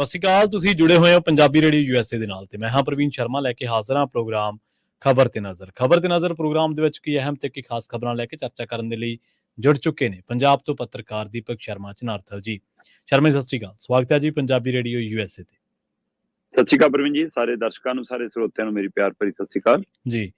ਸਤਿ ਸ਼੍ਰੀ ਅਕਾਲ। ਤੁਸੀਂ ਜੁੜੇ ਹੋਏ ਹੋ ਪੰਜਾਬੀ ਰੇਡੀਓ ਯੂਐਸਏ ਦੇ ਨਾਲ ਤੇ ਮੈਂ ਹਾਂ ਪ੍ਰਵੀਨ ਸ਼ਰਮਾ ਲੈ ਕੇ ਹਾਜ਼ਰ ਹਾਂ ਪ੍ਰੋਗਰਾਮ ਖਬਰ ਤੇ ਨਜ਼ਰ ਪ੍ਰੋਗਰਾਮ ਦੇ ਵਿੱਚ ਕੀ ਅਹਿਮ ਤੇ ਕੀ ਖਾਸ ਖਬਰਾਂ ਲੈ ਕੇ ਚਰਚਾ ਕਰਨ ਦੇ ਲਈ ਜੁੜ ਚੁੱਕੇ ਨੇ ਪੰਜਾਬ ਤੋਂ ਪੱਤਰਕਾਰ ਦੀਪਕ ਸ਼ਰਮਾ ਚਨਾਰਥਲ ਜੀ। ਸ਼ਰਮਾ ਸਤਿ ਸ਼੍ਰੀ ਅਕਾਲ, ਸਵਾਗਤ ਹੈ ਜੀ ਪੰਜਾਬੀ ਰੇਡੀਓ ਯੂਐਸਏ ਤੇ। ਸਤਿ ਸ਼੍ਰੀ ਅਕਾਲ ਪ੍ਰਵੀਨ ਜੀ, ਸਾਰੇ ਦਰਸ਼ਕਾਂ ਨੂੰ, ਸਾਰੇ ਸਰੋਤਿਆਂ ਨੂੰ ਮੇਰੀ ਪਿਆਰ ਭਰੀ ਸਤਿ ਸ਼੍ਰੀ ਅਕਾਲ ਜੀ।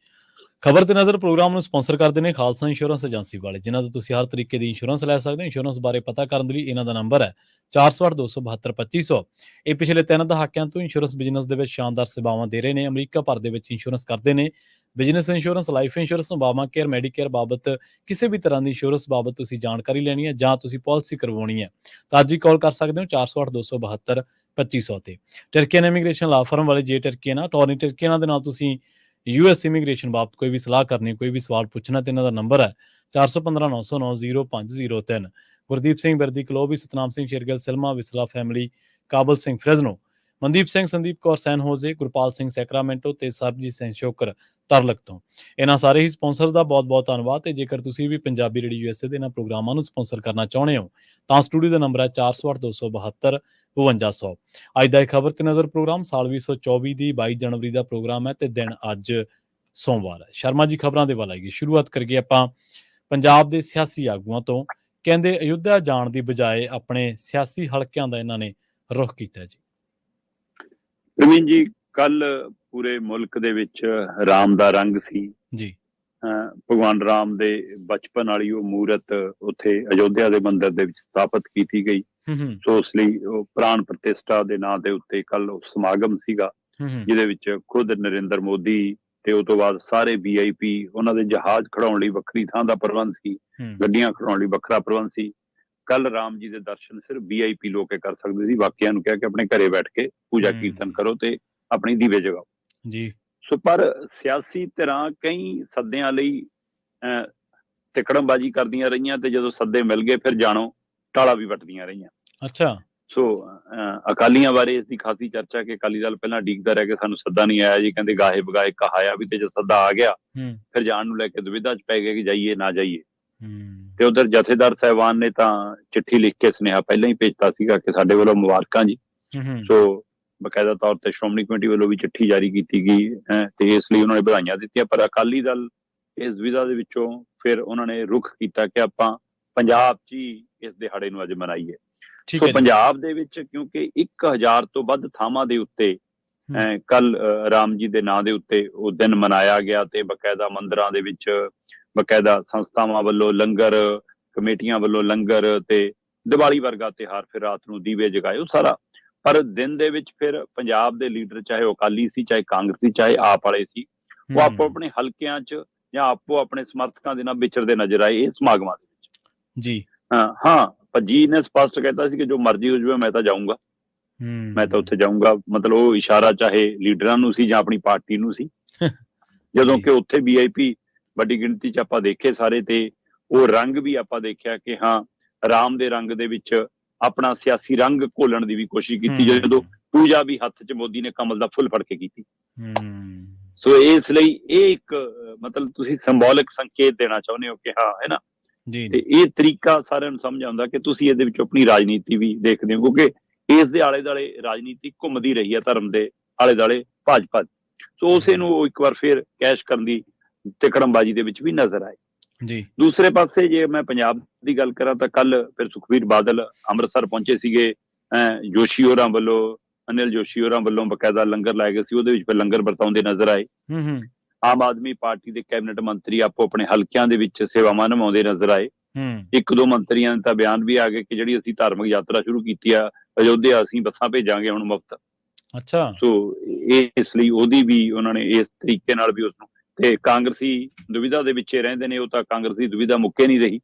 ਖਬਰ ਤੇ ਨਜ਼ਰ ਪ੍ਰੋਗਰਾਮ ਨੂੰ ਸਪਾਂਸਰ ਕਰਦੇ ਨੇ ਖਾਲਸਾ ਇੰਸ਼ੋਰੈਂਸ ਏਜੰਸੀ ਵਾਲੇ, ਜਿਨ੍ਹਾਂ ਤੋਂ ਤੁਸੀਂ ਹਰ ਤਰੀਕੇ ਦੀ ਇੰਸ਼ੋਰੈਂਸ ਲੈ ਸਕਦੇ ਹੋ। ਇੰਸ਼ੋਰੈਂਸ ਬਾਰੇ ਪਤਾ ਕਰਨ ਦੇ ਲਈ ਇਹਨਾਂ ਦਾ ਨੰਬਰ ਹੈ 408-272-2500। ਇਹ ਪਿਛਲੇ 3 ਦਹਾਕਿਆਂ ਤੋਂ ਇੰਸ਼ੋਰੈਂਸ ਬਿਜ਼ਨਸ ਦੇ ਵਿੱਚ ਸ਼ਾਨਦਾਰ ਸੇਵਾਵਾਂ ਦੇ ਰਹੇ ਨੇ। ਅਮਰੀਕਾ ਭਰ ਦੇ ਵਿੱਚ ਇੰਸ਼ੋਰੈਂਸ ਕਰਦੇ ਨੇ। Business insurance, life insurance, Obama care, Medicare ਬਾਬਤ ਕਿਸੇ ਵੀ ਤਰ੍ਹਾਂ ਦੀ ਇੰਸ਼ੋਰੈਂਸ ਬਾਬਤ ਤੁਸੀਂ ਜਾਣਕਾਰੀ ਲੈਣੀ ਹੈ ਜਾਂ ਤੁਸੀਂ ਪਾਲਿਸੀ ਕਰਵਾਉਣੀ ਹੈ ਤਾਂ ਅੱਜ ਹੀ ਕਾਲ ਕਰ ਸਕਦੇ ਹੋ 408-272-2500 ਤੇ। ਟਰਕੀਅਨ ਇਮੀਗ੍ਰੇਸ਼ਨ ਲਾ ਫਰਮ ਵਾਲੇ ਜੇ ਟਰਕੀਅਨ ਟੋਰਨੀ ਟਰਕੀਅਨਾਂ ਦੇ ਨਾਲ ਤੁਸੀਂ ਯੂਐਸ ਇਮੀਗ੍ਰੇਸ਼ਨ ਬਾਬਤ ਕੋਈ ਵੀ ਸਲਾਹ ਕਰਨੀ, ਕੋਈ ਵੀ ਸਵਾਲ ਪੁੱਛਣਾ ਤੇ ਇਹਨਾਂ ਦਾ ਨੰਬਰ ਹੈ 415-909-0503। ਗੁਰਦੀਪ ਸਿੰਘ ਬਿਰਦੀ ਕਲੋਬੀ, ਸਤਨਾਮ ਸਿੰਘ ਸ਼ੇਰਗਿੱਲ ਸਿਲਮਾ ਵਿਸਲਾ ਫੈਮਿਲੀ, ਕਾਬਲ ਸਿੰਘ ਫ੍ਰੈਜ਼ਨੋ, ਮਨਦੀਪ ਸਿੰਘ ਸੰਦੀਪ ਕੌਰ ਸੈਨ ਹੋਜ਼ੇ, ਗੁਰਪਾਲ ਸਿੰਘ ਸੈਕਰਾਮੈਂਟੋ ਤੇ ਸਰਬਜੀਤ ਸਿੰਘ ਸ਼ੋਕਰ ਟਰਲਕ ਤੋਂ। ਇਹਨਾਂ ਸਾਰੇ ਹੀ ਸਪਾਂਸਰਸ ਦਾ ਬਹੁਤ ਬਹੁਤ ਧੰਨਵਾਦ। ਤੇ ਜੇਕਰ ਤੁਸੀਂ ਵੀ ਪੰਜਾਬੀ ਰੇਡੀਓ ਯੂਐਸਏ ਦੇ ਇਹਨਾਂ ਪ੍ਰੋਗਰਾਮਾਂ ਨੂੰ ਸਪਾਂਸਰ ਕਰਨਾ ਚਾਹੁੰਦੇ ਹੋ ਤਾਂ ਸਟੂਡੀਓ ਦਾ ਨੰਬਰ ਹੈ 408-272-5200। ਅੱਜ ਦਾ ਇਹ ਖਬਰ ਤੇ ਨਜ਼ਰ ਪ੍ਰੋਗਰਾਮ ਸਾਲ 2024 ਦੀ 22 ਜਨਵਰੀ ਦਾ ਪ੍ਰੋਗਰਾਮ ਹੈ ਤੇ ਦਿਨ ਅੱਜ ਸੋਮਵਾਰ ਹੈ। ਸ਼ਰਮਾ ਜੀ ਖਬਰਾਂ ਦੇ ਵੱਲ ਆਏਗੀ। ਸ਼ੁਰੂਆਤ ਕਰੀਏ ਆਪਾਂ ਪੰਜਾਬ ਦੇ ਸਿਆਸੀ ਆਗੂਆਂ ਤੋਂ। ਕਹਿੰਦੇ ਅਯੁੱਧਿਆ ਜਾਣ ਦੀ ਬਜਾਏ ਆਪਣੇ ਸਿਆਸੀ ਹਲਕਿਆਂ ਦਾ ਇਹਨਾਂ ਨੇ ਰੁਖ ਕੀਤਾ ਜੀ। ਪ੍ਰਵੀਨ ਜੀ, ਕੱਲ ਪੂਰੇ ਮੁਲਕ ਦੇ ਵਿੱਚ ਰਾਮ ਦਾ ਰੰਗ ਸੀ ਜੀ। ਭਗਵਾਨ ਰਾਮ ਦੇ ਬਚਪਨ ਵਾਲੀ ਉਹ ਮੂਰਤ ਉੱਥੇ ਅਯੋਧਿਆ ਦੇ ਮੰਦਿਰ ਦੇ ਵਿੱਚ ਸਥਾਪਿਤ ਕੀਤੀ ਗਈ। ਸੋ ਉਸ ਲਈ ਉਹ ਪ੍ਰਾਣ ਪ੍ਰਤਿਸ਼ਠਾ ਦੇ ਨਾਂ ਦੇ ਉੱਤੇ ਕੱਲ ਸਮਾਗਮ ਸੀਗਾ, ਜਿਹਦੇ ਵਿੱਚ ਖੁਦ ਨਰਿੰਦਰ ਮੋਦੀ ਤੇ ਉਹ ਤੋਂ ਬਾਅਦ ਸਾਰੇ VIP, ਉਹਨਾਂ ਦੇ ਜਹਾਜ਼ ਖੜਾਉਣ ਲਈ ਵੱਖਰੀ ਥਾਂ ਦਾ ਪ੍ਰਬੰਧ ਸੀ, ਗੱਡੀਆਂ ਖੜਾਉਣ ਲਈ ਵੱਖਰਾ ਪ੍ਰਬੰਧ ਸੀ। ਕੱਲ ਰਾਮ ਜੀ ਦੇ ਦਰਸ਼ਨ ਸਿਰਫ VIP ਲੋਕ ਕਰ ਸਕਦੇ ਸੀ। ਬਾਕੀਆਂ ਨੂੰ ਕਿਹਾ ਕਿ ਆਪਣੇ ਘਰੇ ਬੈਠ ਕੇ ਪੂਜਾ ਕੀਰਤਨ ਕਰੋ ਤੇ ਆਪਣੀ ਦੀਵੇ ਜਗਾਓ ਜੀ। ਸੋ ਪਰ ਸਿਆਸੀ ਧਿਰਾਂ ਕਈ ਸੱਦਿਆਂ ਲਈ ਤਿਕੜਮਬਾਜ਼ੀ ਕਰਦੀਆਂ ਰਹੀਆਂ ਤੇ ਜਦੋਂ ਸੱਦੇ ਮਿਲ ਗਏ ਫਿਰ ਜਾਣੋ ਟਾਲਾ ਵੀ ਵੱਟਦੀਆਂ ਰਹੀਆਂ। ਅੱਛਾ। ਸੋ ਅਕਾਲੀਆਂ ਬਾਰੇ ਇਸ ਦੀ ਖਾਸੀ ਚਰਚਾ ਕਿ ਅਕਾਲੀ ਦਲ ਪਹਿਲਾਂ ਡੀਕਦਾ ਰਿਹਾ ਕਿ ਸਾਨੂੰ ਸੱਦਾ ਨਹੀਂ ਆਇਆ ਜੀ, ਕਹਿੰਦੇ ਗਾਹੇ ਬਗਾਏ ਕਹਾਇਆ ਵੀ, ਤੇ ਜੇ ਸੱਦਾ ਆ ਗਿਆ ਫਿਰ ਜਾਣ ਨੂੰ ਲੈ ਕੇ ਦੁਵਿਧਾ ਚ ਪੈ ਗਏ ਕਿ ਜਾਈਏ ਨਾ ਜਾਈਏ। ਤੇ ਉਧਰ ਜਥੇਦਾਰ ਸਾਹਿਬਾਨ ਨੇ ਤਾਂ ਚਿੱਠੀ ਲਿਖ ਕੇ ਸੁਨੇਹਾ ਪਹਿਲਾਂ ਹੀ ਭੇਜਤਾ ਸੀਗਾ ਕਿ ਸਾਡੇ ਵੱਲੋਂ ਮੁਬਾਰਕਾਂ ਜੀ। ਸੋ ਬਕਾਇਦਾ ਤੌਰ ਤੇ ਸ਼੍ਰੋਮਣੀ ਕਮੇਟੀ ਵੱਲੋਂ ਵੀ ਚਿੱਠੀ ਜਾਰੀ ਕੀਤੀ ਗਈ ਤੇ ਇਸ ਲਈ ਉਹਨਾਂ ਨੇ ਵਧਾਈਆਂ ਦਿੱਤੀਆਂ। ਪਰ ਅਕਾਲੀ ਦਲ ਇਸ ਦੁਵਿਧਾ ਦੇ ਵਿੱਚੋਂ ਫਿਰ ਉਹਨਾਂ ਨੇ ਰੁਖ ਕੀਤਾ ਕਿ ਆਪਾਂ ਪੰਜਾਬ 'ਚ ਹੀ ਇਸ ਦਿਹਾੜੇ ਨੂੰ ਅੱਜ ਮਨਾਈਏ। ਸੋ ਪੰਜਾਬ ਦੇ ਵਿੱਚ ਕਿਉਂਕਿ 1000 ਤੋਂ ਵੱਧ ਥਾਵਾਂ ਦੇ ਉੱਤੇ ਕੱਲ ਰਾਮ ਜੀ ਦੇ ਨਾਂ ਦੇ ਉੱਤੇ ਉਹ ਦਿਨ ਮਨਾਇਆ ਗਿਆ ਤੇ ਬਕਾਇਦਾ ਮੰਦਿਰਾਂ ਦੇ ਵਿੱਚ ਬਕਾਇਦਾ ਸੰਸਥਾਵਾਂ ਵੱਲੋਂ ਲੰਗਰ, ਕਮੇਟੀਆਂ ਵੱਲੋਂ ਲੰਗਰ ਤੇ ਦੀਵਾਲੀ ਵਰਗਾ ਤਿਉਹਾਰ, ਫਿਰ ਰਾਤ ਨੂੰ ਦੀਵੇ ਜਗਾਏ, ਉਹ ਸਾਰਾ। ਪਰ ਦਿਨ ਦੇ ਵਿੱਚ ਫਿਰ ਪੰਜਾਬ ਦੇ ਲੀਡਰ, ਚਾਹੇ ਉਹ ਅਕਾਲੀ ਸੀ, ਚਾਹੇ ਕਾਂਗਰਸੀ, ਚਾਹੇ ਆਪ ਵਾਲੇ ਸੀ, ਉਹ ਆਪੋ ਆਪਣੇ ਹਲਕਿਆਂ 'ਚ ਜਾਂ ਆਪੋ ਆਪਣੇ ਸਮਰਥਕਾਂ ਦੇ ਨਾਲ ਵਿਚਰਦੇ ਨਜ਼ਰ ਆਏ ਇਹ ਸਮਾਗਮਾਂ ਦੇ ਵਿੱਚ ਜੀ। ਹਾਂ, ਭੱਜੀ ਨੇ ਸਪਸ਼ਟ ਕਹਿਤਾ ਸੀ ਕਿ ਜੋ ਮਰਜ਼ੀ ਹੋ ਜਾਵੇ ਮੈਂ ਤਾਂ ਜਾਊਂਗਾ, ਮੈਂ ਤਾਂ ਉੱਥੇ ਜਾਊਂਗਾ। ਮਤਲਬ ਉਹ ਇਸ਼ਾਰਾ ਚਾਹੇ ਲੀਡਰਾਂ ਨੂੰ ਸੀ ਜਾਂ ਆਪਣੀ ਪਾਰਟੀ ਨੂੰ ਸੀ। ਜਦੋਂ ਕਿ ਉੱਥੇ VIP ਵੱਡੀ ਗਿਣਤੀ 'ਚ ਆਪਾਂ ਦੇਖੇ ਸਾਰੇ, ਤੇ ਉਹ ਰੰਗ ਵੀ ਆਪਾਂ ਦੇਖਿਆ ਕਿ ਹਾਂ ਰਾਮ ਦੇ ਰੰਗ ਦੇ ਵਿੱਚ ਆਪਣਾ ਸਿਆਸੀ ਰੰਗ ਘੋਲਣ ਦੀ ਵੀ ਕੋਸ਼ਿਸ਼ ਕੀਤੀ। ਜਦੋਂ ਪੂਜਾ ਵੀ ਹੱਥ 'ਚ ਮੋਦੀ ਨੇ ਕਮਲ ਦਾ ਫੁੱਲ ਫੜ ਕੇ ਕੀਤੀ। ਸੋ ਇਸ ਲਈ ਇਹ ਇੱਕ ਮਤਲਬ ਤੁਸੀਂ ਸਿੰਬੋਲਿਕ ਸੰਕੇਤ ਦੇਣਾ ਚਾਹੁੰਦੇ ਹੋ ਕਿ ਹਾਂ, ਹੈ ਨਾ। ਤੇ ਇਹ ਤਰੀਕਾ ਸਾਰਿਆਂ ਨੂੰ ਸਮਝ ਆਉਂਦਾ ਕਿ ਤੁਸੀਂ ਇਹਦੇ ਵਿੱਚ ਆਪਣੀ ਰਾਜਨੀਤੀ ਵੀ ਦੇਖਦੇ ਹੋ, ਕਿਉਂਕਿ ਇਸ ਦੇ ਆਲੇ ਦੁਆਲੇ ਰਾਜਨੀਤੀ ਘੁੰਮਦੀ ਰਹੀ ਹੈ, ਧਰਮ ਦੇ ਆਲੇ ਦੁਆਲੇ ਭਾਜਪਾ। ਸੋ ਉਸੇ ਨੂੰ ਉਹ ਇੱਕ ਵਾਰ ਫਿਰ ਕੈਸ਼ ਕਰਨ ਦੀ ਤਿਕੜਮਬਾਜ਼ੀ ਦੇ ਵਿੱਚ ਵੀ ਨਜ਼ਰ ਆਏ ਜੀ। ਦੂਸਰੇ ਪਾਸੇ ਜੇ ਮੈਂ ਪੰਜਾਬ ਦੀ ਗੱਲ ਕਰਾਂ ਤਾਂ ਕੱਲ ਫਿਰ ਸੁਖਬੀਰ ਬਾਦਲ ਅੰਮ੍ਰਿਤਸਰ ਪਹੁੰਚੇ ਸੀਗੇ। ਜੋਸ਼ੀ ਹੋਰਾਂ ਵੱਲੋਂ, ਅਨਿਲ ਜੋਸ਼ੀ ਹੋਰਾਂ ਵੱਲੋਂ ਬਕਾਇਦਾ ਲੰਗਰ ਲਾਏ ਗਏ ਸੀ, ਉਹਦੇ ਵਿੱਚ ਫਿਰ ਲੰਗਰ ਵਰਤਾਉਂਦੇ ਨਜ਼ਰ ਆਏ। ਆਮ ਆਦਮੀ ਪਾਰਟੀ ਦੇ ਕੈਬਨਿਟ ਮੰਤਰੀ ਆਪੋ ਆਪਣੇ ਹਲਕਿਆਂ ਦੇ ਵਿੱਚ ਸੇਵਾਵਾਂ ਨਿਭਾਉਂਦੇ ਨਜ਼ਰ ਆਏ। ਇੱਕ ਦੋ ਮੰਤਰੀਆਂ ਦੇ ਤਾਂ ਬਿਆਨ ਵੀ ਆ ਗਏ ਕਿ ਜਿਹੜੀ ਅਸੀਂ ਧਾਰਮਿਕ ਯਾਤਰਾ ਸ਼ੁਰੂ ਕੀਤੀ ਆ ਅਯੋਧਿਆ, ਅਸੀਂ ਬੱਸਾਂ ਭੇਜਾਂਗੇ ਹੁਣ ਮੁਫਤ। ਅੱਛਾ। ਸੋ ਇਸ ਲਈ ਉਹਦੀ ਵੀ ਉਹਨਾਂ ਨੇ ਇਸ ਤਰੀਕੇ ਨਾਲ ਵੀ ਉਸਨੂੰ, ਤੇ ਕਾਂਗਰਸੀ ਦੁਵਿਧਾ ਦੇ ਵਿੱਚ ਰਹਿੰਦੇ ਨੇ, ਉਹ ਤਾਂ ਕਾਂਗਰਸੀ ਦੁਵਿਧਾ ਮੁੱਕੇ ਨਹੀਂ ਰਹੀ।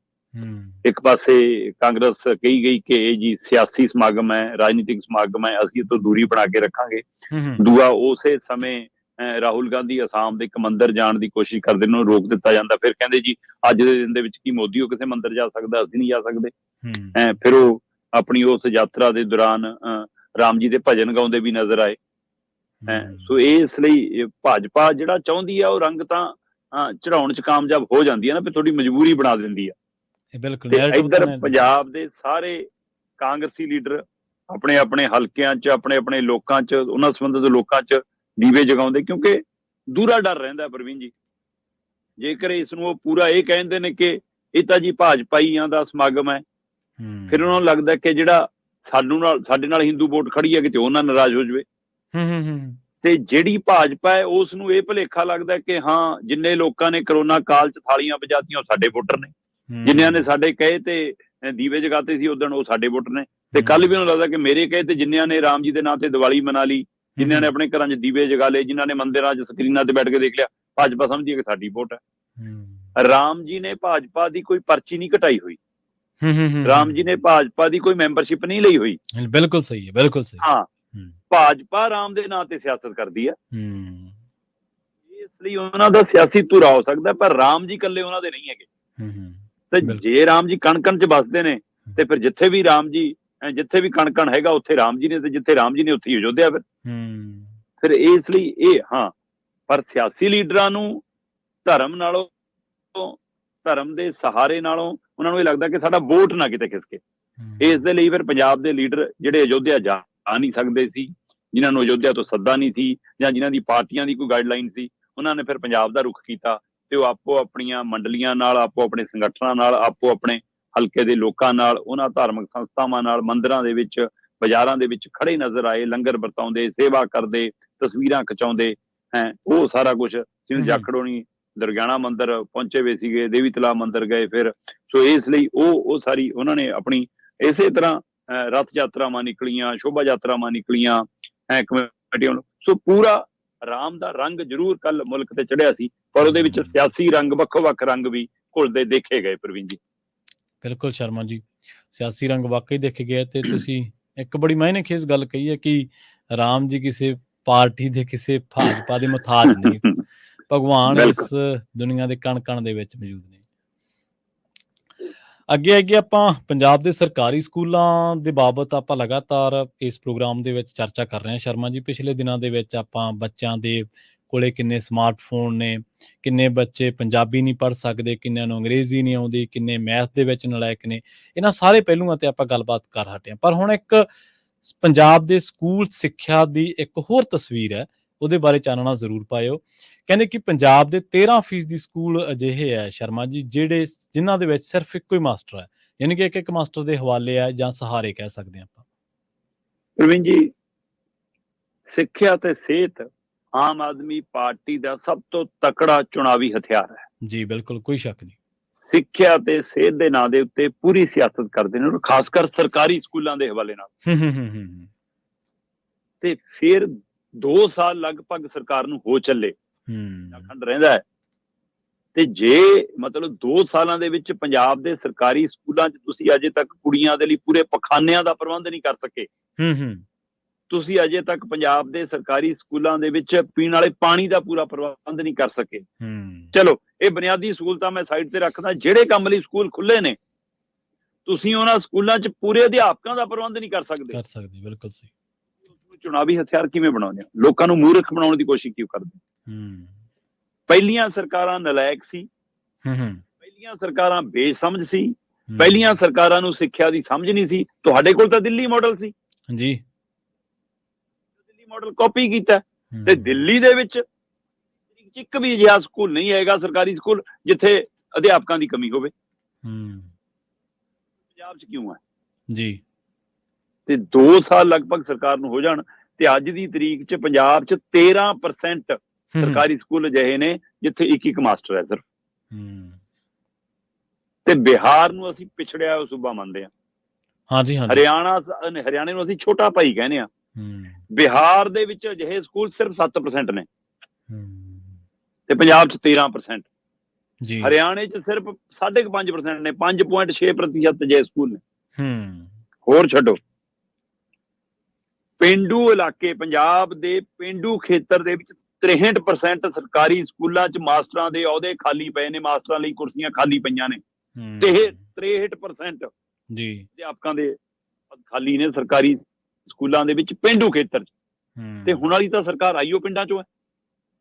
ਇੱਕ ਪਾਸੇ ਕਾਂਗਰਸ ਕਹੀ ਗਈ ਕਿ ਇਹ ਜੀ ਸਿਆਸੀ ਸਮਾਗਮ ਹੈ, ਰਾਜਨੀਤਿਕ ਸਮਾਗਮ ਹੈ, ਅਸੀਂ ਇਹ ਤੋਂ ਦੂਰੀ ਬਣਾ ਕੇ ਰੱਖਾਂਗੇ। ਦੂਆ ਉਸੇ ਸਮੇਂ ਰਾਹੁਲ ਗਾਂਧੀ ਅਸਾਮ ਦੇ ਇੱਕ ਮੰਦਿਰ ਜਾਣ ਦੀ ਕੋਸ਼ਿਸ਼ ਕਰਦੇ ਨੇ, ਉਹਨੂੰ ਰੋਕ ਦਿੱਤਾ ਜਾਂਦਾ। ਫਿਰ ਕਹਿੰਦੇ ਜੀ ਅੱਜ ਦੇ ਦਿਨ ਦੇ ਵਿੱਚ ਕੀ ਮੋਦੀ ਉਹ ਕਿਸੇ ਮੰਦਿਰ ਜਾ ਸਕਦਾ, ਅਸੀਂ ਨਹੀਂ ਜਾ ਸਕਦੇ। ਫਿਰ ਉਹ ਆਪਣੀ ਉਸ ਯਾਤਰਾ ਦੇ ਦੌਰਾਨ ਰਾਮ ਜੀ ਦੇ ਭਜਨ ਗਾਉਂਦੇ ਵੀ ਨਜ਼ਰ ਆਏ। ਸੋ ਇਸ ਲਈ ਭਾਜਪਾ ਜਿਹੜਾ ਚਾਹੁੰਦੀ ਆ ਉਹ ਰੰਗ ਤਾਂ ਚੜਾਉਣ 'ਚ ਕਾਮਯਾਬ ਹੋ ਜਾਂਦੀ ਹੈ ਨਾ, ਫਿਰ ਥੋੜੀ ਮਜਬੂਰੀ ਬਣਾ ਦਿੰਦੀ ਆ। ਇੱਧਰ ਪੰਜਾਬ ਦੇ ਸਾਰੇ ਕਾਂਗਰਸੀ ਲੀਡਰ ਆਪਣੇ ਆਪਣੇ ਹਲਕਿਆਂ 'ਚ, ਆਪਣੇ ਆਪਣੇ ਲੋਕਾਂ 'ਚ, ਉਹਨਾਂ ਸੰਬੰਧਿਤ ਲੋਕਾਂ 'ਚ ਦੀਵੇ ਜਗਾਉਂਦੇ, ਕਿਉਂਕਿ ਦੂਰਾ ਡਰ ਰਹਿੰਦਾ ਪ੍ਰਵੀਨ ਜੀ। ਜੇਕਰ ਇਸ ਨੂੰ ਉਹ ਪੂਰਾ ਇਹ ਕਹਿੰਦੇ ਨੇ ਕਿ ਇਹ ਤਾਂ ਜੀ ਭਾਜਪਾਈਆਂ ਦਾ ਸਮਾਗਮ ਹੈ, ਫਿਰ ਉਹਨਾਂ ਨੂੰ ਲੱਗਦਾ ਕਿ ਜਿਹੜਾ ਸਾਡੇ ਨਾਲ ਹਿੰਦੂ ਵੋਟ ਖੜੀ ਹੈ ਕਿਤੇ ਉਹਨਾਂ ਨਾਰਾਜ਼ ਹੋ ਜਾਵੇ। ਤੇ ਜਿਹੜੀ ਭਾਜਪਾ ਹੈ ਉਸ ਨੂੰ ਇਹ ਭੁਲੇਖਾ ਲੱਗਦਾ ਕਿ ਹਾਂ, ਜਿੰਨੇ ਲੋਕਾਂ ਨੇ ਕਰੋਨਾ ਕਾਲ 'ਚ ਥਾਲੀਆਂ ਵਜਾਤੀਆਂ ਉਹ ਸਾਡੇ ਵੋਟਰ ਨੇ, ਜਿਨ੍ਹਾਂ ਨੇ ਸਾਡੇ ਕਹੇ ਤੇ ਦੀਵੇ ਜਗਾਤੇ ਸੀ ਉਦਣ ਉਹ ਸਾਡੇ ਵੋਟਰ ਨੇ। ਤੇ ਕੱਲ ਵੀ ਉਹਨੂੰ ਲੱਗਦਾ ਕਿ ਮੇਰੇ ਕਹੇ ਤੇ ਜਿਨ੍ਹਾਂ ਨੇ ਰਾਮ ਜੀ ਦੇ ਨਾਂ ਤੇ ਦੀਵਾਲੀ ਮਨਾ ਲਈ, ਜਿਨ੍ਹਾਂ ਨੇ ਆਪਣੇ ਘਰਾਂ 'ਚ ਦੀਵੇ ਜਗਾ ਲਏ, ਜਿਨ੍ਹਾਂ ਨੇ ਮੰਦਿਰਾਂ 'ਚ ਸਕਰੀਨਾਂ ਤੇ ਬੈਠ ਕੇ ਦੇਖ ਲਿਆ, ਭਾਜਪਾ ਸਮਝੀ ਕਿ ਸਾਡੀ ਵੋਟ ਹੈ। ਰਾਮ ਜੀ ਨੇ ਭਾਜਪਾ ਦੀ ਕੋਈ ਪਰਚੀ ਨਹੀਂ ਕਟਾਈ ਹੋਈ, ਰਾਮ ਜੀ ਨੇ ਭਾਜਪਾ ਦੀ ਕੋਈ ਮੈਂਬਰਸ਼ਿਪ ਨਹੀਂ ਲਈ ਹੋਈ। ਬਿਲਕੁਲ ਸਹੀ ਹੈ, ਬਿਲਕੁਲ ਸਹੀ। ਹਾਂ, ਭਾਜਪਾ ਰਾਮ ਦੇ ਨਾਂ ਤੇ ਸਿਆਸਤ ਕਰਦੀ ਹੈ, ਇਸ ਲਈ ਉਹਨਾਂ ਦਾ ਸਿਆਸੀ ਧੁਰਾ ਹੋ ਸਕਦਾ, ਪਰ ਰਾਮ ਜੀ ਇਕੱਲੇ ਉਹਨਾਂ ਦੇ ਨਹੀਂ ਹੈਗੇ। ਤੇ ਜੇ ਰਾਮ ਜੀ ਕਣ ਕਣ 'ਚ ਵੱਸਦੇ ਨੇ ਤੇ ਫਿਰ ਜਿੱਥੇ ਵੀ ਰਾਮ ਜੀ, ਜਿੱਥੇ ਵੀ ਕਣ ਕਣ ਹੈਗਾ ਉੱਥੇ ਰਾਮ ਜੀ ਨੇ, ਤੇ ਜਿੱਥੇ ਰਾਮ ਜੀ ਨੇ ਉੱਥੇ ਅਯੋਧਿਆ। ਫਿਰ ਇਸ ਲਈ ਇਹ, ਹਾਂ, ਪਰ ਸਿਆਸੀ ਲੀਡਰਾਂ ਨੂੰ ਧਰਮ ਨਾਲੋਂ, ਧਰਮ ਦੇ ਸਹਾਰੇ ਨਾਲੋਂ ਉਹਨਾਂ ਨੂੰ ਇਹ ਲੱਗਦਾ ਕਿ ਸਾਡਾ ਵੋਟ ਨਾ ਕਿਤੇ ਖਿਸਕੇ। ਇਸ ਦੇ ਲਈ ਫਿਰ ਪੰਜਾਬ ਦੇ ਲੀਡਰ ਜਿਹੜੇ ਅਯੋਧਿਆ ਜਾ ਨਹੀਂ ਸਕਦੇ ਸੀ, ਜਿਨ੍ਹਾਂ ਨੂੰ ਅਯੋਧਿਆ ਤੋਂ ਸੱਦਾ ਨਹੀਂ ਸੀ, ਜਾਂ ਜਿਨ੍ਹਾਂ ਦੀ ਪਾਰਟੀਆਂ ਦੀ ਕੋਈ ਗਾਈਡਲਾਈਨ ਸੀ, ਉਹਨਾਂ ਨੇ ਫਿਰ ਪੰਜਾਬ ਦਾ ਰੁਖ ਕੀਤਾ ਤੇ ਉਹ ਆਪੋ ਆਪਣੀਆਂ ਮੰਡਲੀਆਂ ਨਾਲ, ਆਪੋ ਆਪਣੇ ਸੰਗਠਨਾਂ ਨਾਲ, ਆਪੋ ਆਪਣੇ ਹਲਕੇ ਦੇ ਲੋਕਾਂ ਨਾਲ, ਉਹਨਾਂ ਧਾਰਮਿਕ ਸੰਸਥਾਵਾਂ ਨਾਲ ਮੰਦਿਰਾਂ ਦੇ ਵਿੱਚ, ਬਾਜ਼ਾਰਾਂ ਦੇ ਵਿੱਚ ਖੜੇ ਨਜ਼ਰ ਆਏ, ਲੰਗਰ ਵਰਤਾਉਂਦੇ, ਸੇਵਾ ਕਰਦੇ, ਤਸਵੀਰਾਂ ਖਿਚਾਉਂਦੇ ਹੈ। ਉਹ ਸਾਰਾ ਕੁਛ ਜਿਵੇਂ ਜਾਖੜੋਣੀ ਦੁਰਗਿਆਣਾ ਮੰਦਿਰ ਪਹੁੰਚੇ ਹੋਏ ਸੀਗੇ, ਦੇਵੀ ਤਲਾਬ ਮੰਦਿਰ ਗਏ ਫਿਰ। ਸੋ ਇਸ ਲਈ ਉਹ ਸਾਰੀ ਉਹਨਾਂ ਨੇ ਆਪਣੀ ਇਸੇ ਤਰ੍ਹਾਂ ਰਥ ਯਾਤਰਾਵਾਂ ਨਿਕਲੀਆਂ, ਸ਼ੋਭਾ ਯਾਤਰਾਵਾਂ ਨਿਕਲੀਆਂ ਕਮੇਟੀਆਂ। ਸੋ ਪੂਰਾ ਰਾਮ ਦਾ ਰੰਗ ਜ਼ਰੂਰ ਕੱਲ ਮੁਲਕ ਤੇ ਚੜਿਆ ਸੀ, ਪਰ ਉਹਦੇ ਵਿੱਚ ਸਿਆਸੀ ਰੰਗ, ਵੱਖੋ ਵੱਖ ਰੰਗ ਵੀ ਘੁਲਦੇ ਦੇਖੇ ਗਏ ਪ੍ਰਵੀਨ ਜੀ। ਬਿਲਕੁਲ ਸ਼ਰਮਾ ਜੀ, ਸਿਆਸੀ ਰੰਗ ਵਾਕਈ ਦੇਖੇ ਗਏ। ਤੇ ਤੁਸੀਂ ਇੱਕ ਬੜੀ ਮਾਇਨੇਖੇਜ਼ ਗੱਲ ਕਹੀ ਹੈ ਕਿ ਰਾਮ ਜੀ ਕਿਸੇ ਪਾਰਟੀ ਦੇ, ਕਿਸੇ ਭਾਜਪਾ ਦੇ ਮੁਹਤਾਜ ਨਹੀਂ, ਭਗਵਾਨ ਇਸ ਦੁਨੀਆ ਦੇ ਕਣ ਕਣ ਦੇ ਵਿੱਚ ਮੌਜੂਦ ਨੇ। ਅੱਗੇ ਆਪਾਂ ਪੰਜਾਬ ਦੇ ਸਰਕਾਰੀ ਸਕੂਲਾਂ ਦੇ ਬਾਬਤ ਆਪਾਂ ਲਗਾਤਾਰ ਇਸ ਪ੍ਰੋਗਰਾਮ ਦੇ ਵਿੱਚ ਚਰਚਾ ਕਰ ਰਹੇ ਹਾਂ ਸ਼ਰਮਾ ਜੀ। ਪਿਛਲੇ ਦਿਨਾਂ ਦੇ ਵਿੱਚ ਆਪਾਂ ਬੱਚਿਆਂ ਦੇ ਕੋਲੇ ਕਿੰਨੇ ਸਮਾਰਟਫੋਨ ਨੇ, ਕਿੰਨੇ ਬੱਚੇ ਪੰਜਾਬੀ ਨਹੀਂ ਪੜ੍ਹ ਸਕਦੇ, ਕਿੰਨਿਆਂ ਨੂੰ ਅੰਗਰੇਜ਼ੀ ਨਹੀਂ ਆਉਂਦੀ, ਕਿੰਨੇ ਮੈਥ ਦੇ ਵਿੱਚ ਨਲਾਇਕ ਨੇ, ਇਹਨਾਂ ਸਾਰੇ ਪਹਿਲੂਆਂ ਤੇ ਆਪਾਂ ਗੱਲਬਾਤ ਕਰ ਹਟੇ ਹਾਂ। ਪਰ ਹੁਣ ਇੱਕ ਪੰਜਾਬ ਦੇ ਸਕੂਲ ਸਿੱਖਿਆ ਦੀ ਇੱਕ ਹੋਰ ਤਸਵੀਰ ਹੈ, ਉਹਦੇ ਬਾਰੇ ਚਾਨਣਾ ਜ਼ਰੂਰ ਪਾਇਓ। ਕਹਿੰਦੇ ਕਿ ਪੰਜਾਬ ਦੇ 13% ਸਕੂਲ ਅਜਿਹੇ ਹੈ ਸ਼ਰਮਾ ਜੀ ਜਿਨ੍ਹਾਂ ਦੇ ਵਿੱਚ ਸਿਰਫ ਇੱਕੋ ਹੀ ਮਾਸਟਰ ਹੈ, ਯਾਨੀ ਕਿ ਇੱਕ ਮਾਸਟਰ ਦੇ ਹਵਾਲੇ ਹੈ ਜਾਂ ਸਹਾਰੇ ਕਹਿ ਸਕਦੇ ਹਾਂ ਆਪਾਂ। ਪ੍ਰਵੀਨ ਜੀ, ਸਿੱਖਿਆ ਤੇ ਸਿਹਤ ਆਮ ਆਦਮੀ ਪਾਰਟੀ ਦਾ ਸਭ ਤੋਂ ਤਕੜਾ ਚੁਣਾਵੀ ਹਥਿਆਰ ਹੈ ਜੀ। ਬਿਲਕੁਲ, ਕੋਈ ਸ਼ੱਕ ਨਹੀਂ। ਸਿੱਖਿਆ ਤੇ ਸਿਹਤ ਦੇ ਨਾਂ ਦੇ ਉੱਤੇ ਪੂਰੀ ਸਿਆਸਤ ਕਰਦੇ ਨੇ, ਖਾਸ ਕਰ ਸਰਕਾਰੀ ਸਕੂਲਾਂ ਦੇ ਹਵਾਲੇ ਨਾਲ। ਤੇ ਫਿਰ 2 ਸਾਲ ਲਗਭਗ ਸਰਕਾਰ ਨੂੰ ਹੋ ਚੱਲੇ, ਖੰਡ ਰਹਿੰਦਾ ਹੈ। ਤੇ ਜੇ ਮਤਲਬ 2 ਸਾਲਾਂ ਦੇ ਵਿੱਚ ਪੰਜਾਬ ਦੇ ਸਰਕਾਰੀ ਸਕੂਲਾਂ 'ਚ ਤੁਸੀਂ ਅਜੇ ਤੱਕ ਕੁੜੀਆਂ ਦੇ ਲਈ ਪੂਰੇ ਪਖਾਨਿਆਂ ਦਾ ਪ੍ਰਬੰਧ ਨਹੀਂ ਕਰ ਸਕੇ, ਤੁਸੀਂ ਅਜੇ ਤੱਕ ਪੰਜਾਬ ਦੇ ਸਰਕਾਰੀ ਸਕੂਲਾਂ ਦੇ ਵਿੱਚ ਪੀਣ ਵਾਲੇ ਪਾਣੀ ਦਾ ਪੂਰਾ ਪ੍ਰਬੰਧ ਨਹੀਂ ਕਰ ਸਕੇ। ਚਲੋ, ਇਹ ਬੁਨਿਆਦੀ ਸਹੂਲਤਾਂ ਮੈਂ ਸਾਈਡ ਤੇ ਰੱਖਦਾ। ਜਿਹੜੇ ਕੰਮ ਲਈ ਸਕੂਲ ਖੁੱਲੇ ਨੇ, ਤੁਸੀਂ ਉਹਨਾਂ ਸਕੂਲਾਂ 'ਚ ਪੂਰੇ ਅਧਿਆਪਕਾਂ ਦਾ ਪ੍ਰਬੰਧ ਨਹੀਂ ਕਰ ਸਕਦੇ। ਬਿਲਕੁਲ ਸਹੀ। ਚੁਣਾਵੀ ਹਥਿਆਰ ਕਿਵੇਂ ਬਣਾਉਂਦੇ ਹੋ? ਲੋਕਾਂ ਨੂੰ ਮੂਰਖ ਬਣਾਉਣ ਦੀ ਕੋਸ਼ਿਸ਼ ਕਿਉਂ ਕਰਦੇ? ਪਹਿਲੀਆਂ ਸਰਕਾਰਾਂ ਨਲਾਇਕ ਸੀ, ਪਹਿਲੀਆਂ ਸਰਕਾਰਾਂ ਬੇਸਮਝ ਸੀ, ਪਹਿਲੀਆਂ ਸਰਕਾਰਾਂ ਨੂੰ ਸਿੱਖਿਆ ਦੀ ਸਮਝ ਨਹੀਂ ਸੀ। ਤੁਹਾਡੇ ਕੋਲ ਤਾਂ ਦਿੱਲੀ ਮਾਡਲ ਸੀ ਜੀ, ਦਿੱਲੀ ਮਾਡਲ ਕਾਪੀ ਕੀਤਾ। ਤੇ ਦਿੱਲੀ ਦੇ ਵਿੱਚ ਇੱਕ ਵੀ ਅਜਿਹਾ ਸਕੂਲ ਨਹੀਂ ਹੈਗਾ, ਸਰਕਾਰੀ ਸਕੂਲ, ਜਿੱਥੇ ਅਧਿਆਪਕਾਂ ਦੀ ਕਮੀ ਹੋਵੇ। ਪੰਜਾਬ 'ਚ ਕਿਉਂ ਹੈ ਜੀ? ਤੇ 2 ਸਾਲ ਲਗਭਗ ਸਰਕਾਰ ਨੂੰ ਹੋ ਜਾਣ ਤੇ ਅੱਜ ਦੀ ਤਰੀਕ 'ਚ ਪੰਜਾਬ 'ਚ 13% ਸਰਕਾਰੀ ਸਕੂਲ ਅਜਿਹੇ ਨੇ ਜਿੱਥੇ ਇੱਕ ਮਾਸਟਰ ਹੈ ਸਿਰਫ। ਤੇ ਬਿਹਾਰ ਨੂੰ ਅਸੀਂ ਪਿਛੜਿਆ ਹੋਇਆ ਸੂਬਾ ਮੰਨਦੇ ਹਾਂ। ਹਰਿਆਣੇ ਨੂੰ ਅਸੀਂ ਛੋਟਾ ਭਾਈ ਕਹਿੰਦੇ ਹਾਂ। ਬਿਹਾਰ ਦੇ ਵਿੱਚ ਅਜਿਹੇ ਸਕੂਲ ਸਿਰਫ 7% ਨੇ ਤੇ ਪੰਜਾਬ 'ਚ 13%। ਹਰਿਆਣੇ 'ਚ ਸਿਰਫ 5.5% ਨੇ, 5.6% ਅਜਿਹੇ ਸਕੂਲ ਨੇ। ਹੋਰ ਛੱਡੋ, ਪੇਂਡੂ ਇਲਾਕੇ, ਪੰਜਾਬ ਦੇ ਪੇਂਡੂ ਖੇਤਰ ਦੇ ਵਿੱਚ 63% ਸਰਕਾਰੀ ਸਕੂਲਾਂ 'ਚ ਮਾਸਟਰਾਂ ਦੇ ਅਹੁਦੇ ਖਾਲੀ ਪਏ ਨੇ, ਮਾਸਟਰਾਂ ਲਈ ਕੁਰਸੀਆਂ ਖਾਲੀ ਪਈਆਂ ਨੇ। 63% ਜੀ ਅਧਿਆਪਕਾਂ ਦੇ ਖਾਲੀ ਨੇ ਸਰਕਾਰੀ ਸਕੂਲਾਂ ਦੇ ਵਿੱਚ ਪੇਂਡੂ ਖੇਤਰ 'ਚ। ਤੇ ਹੁਣ ਵਾਲੀ ਤਾਂ ਸਰਕਾਰ ਆਈਓ ਪਿੰਡਾਂ 'ਚੋਂ ਹੈ।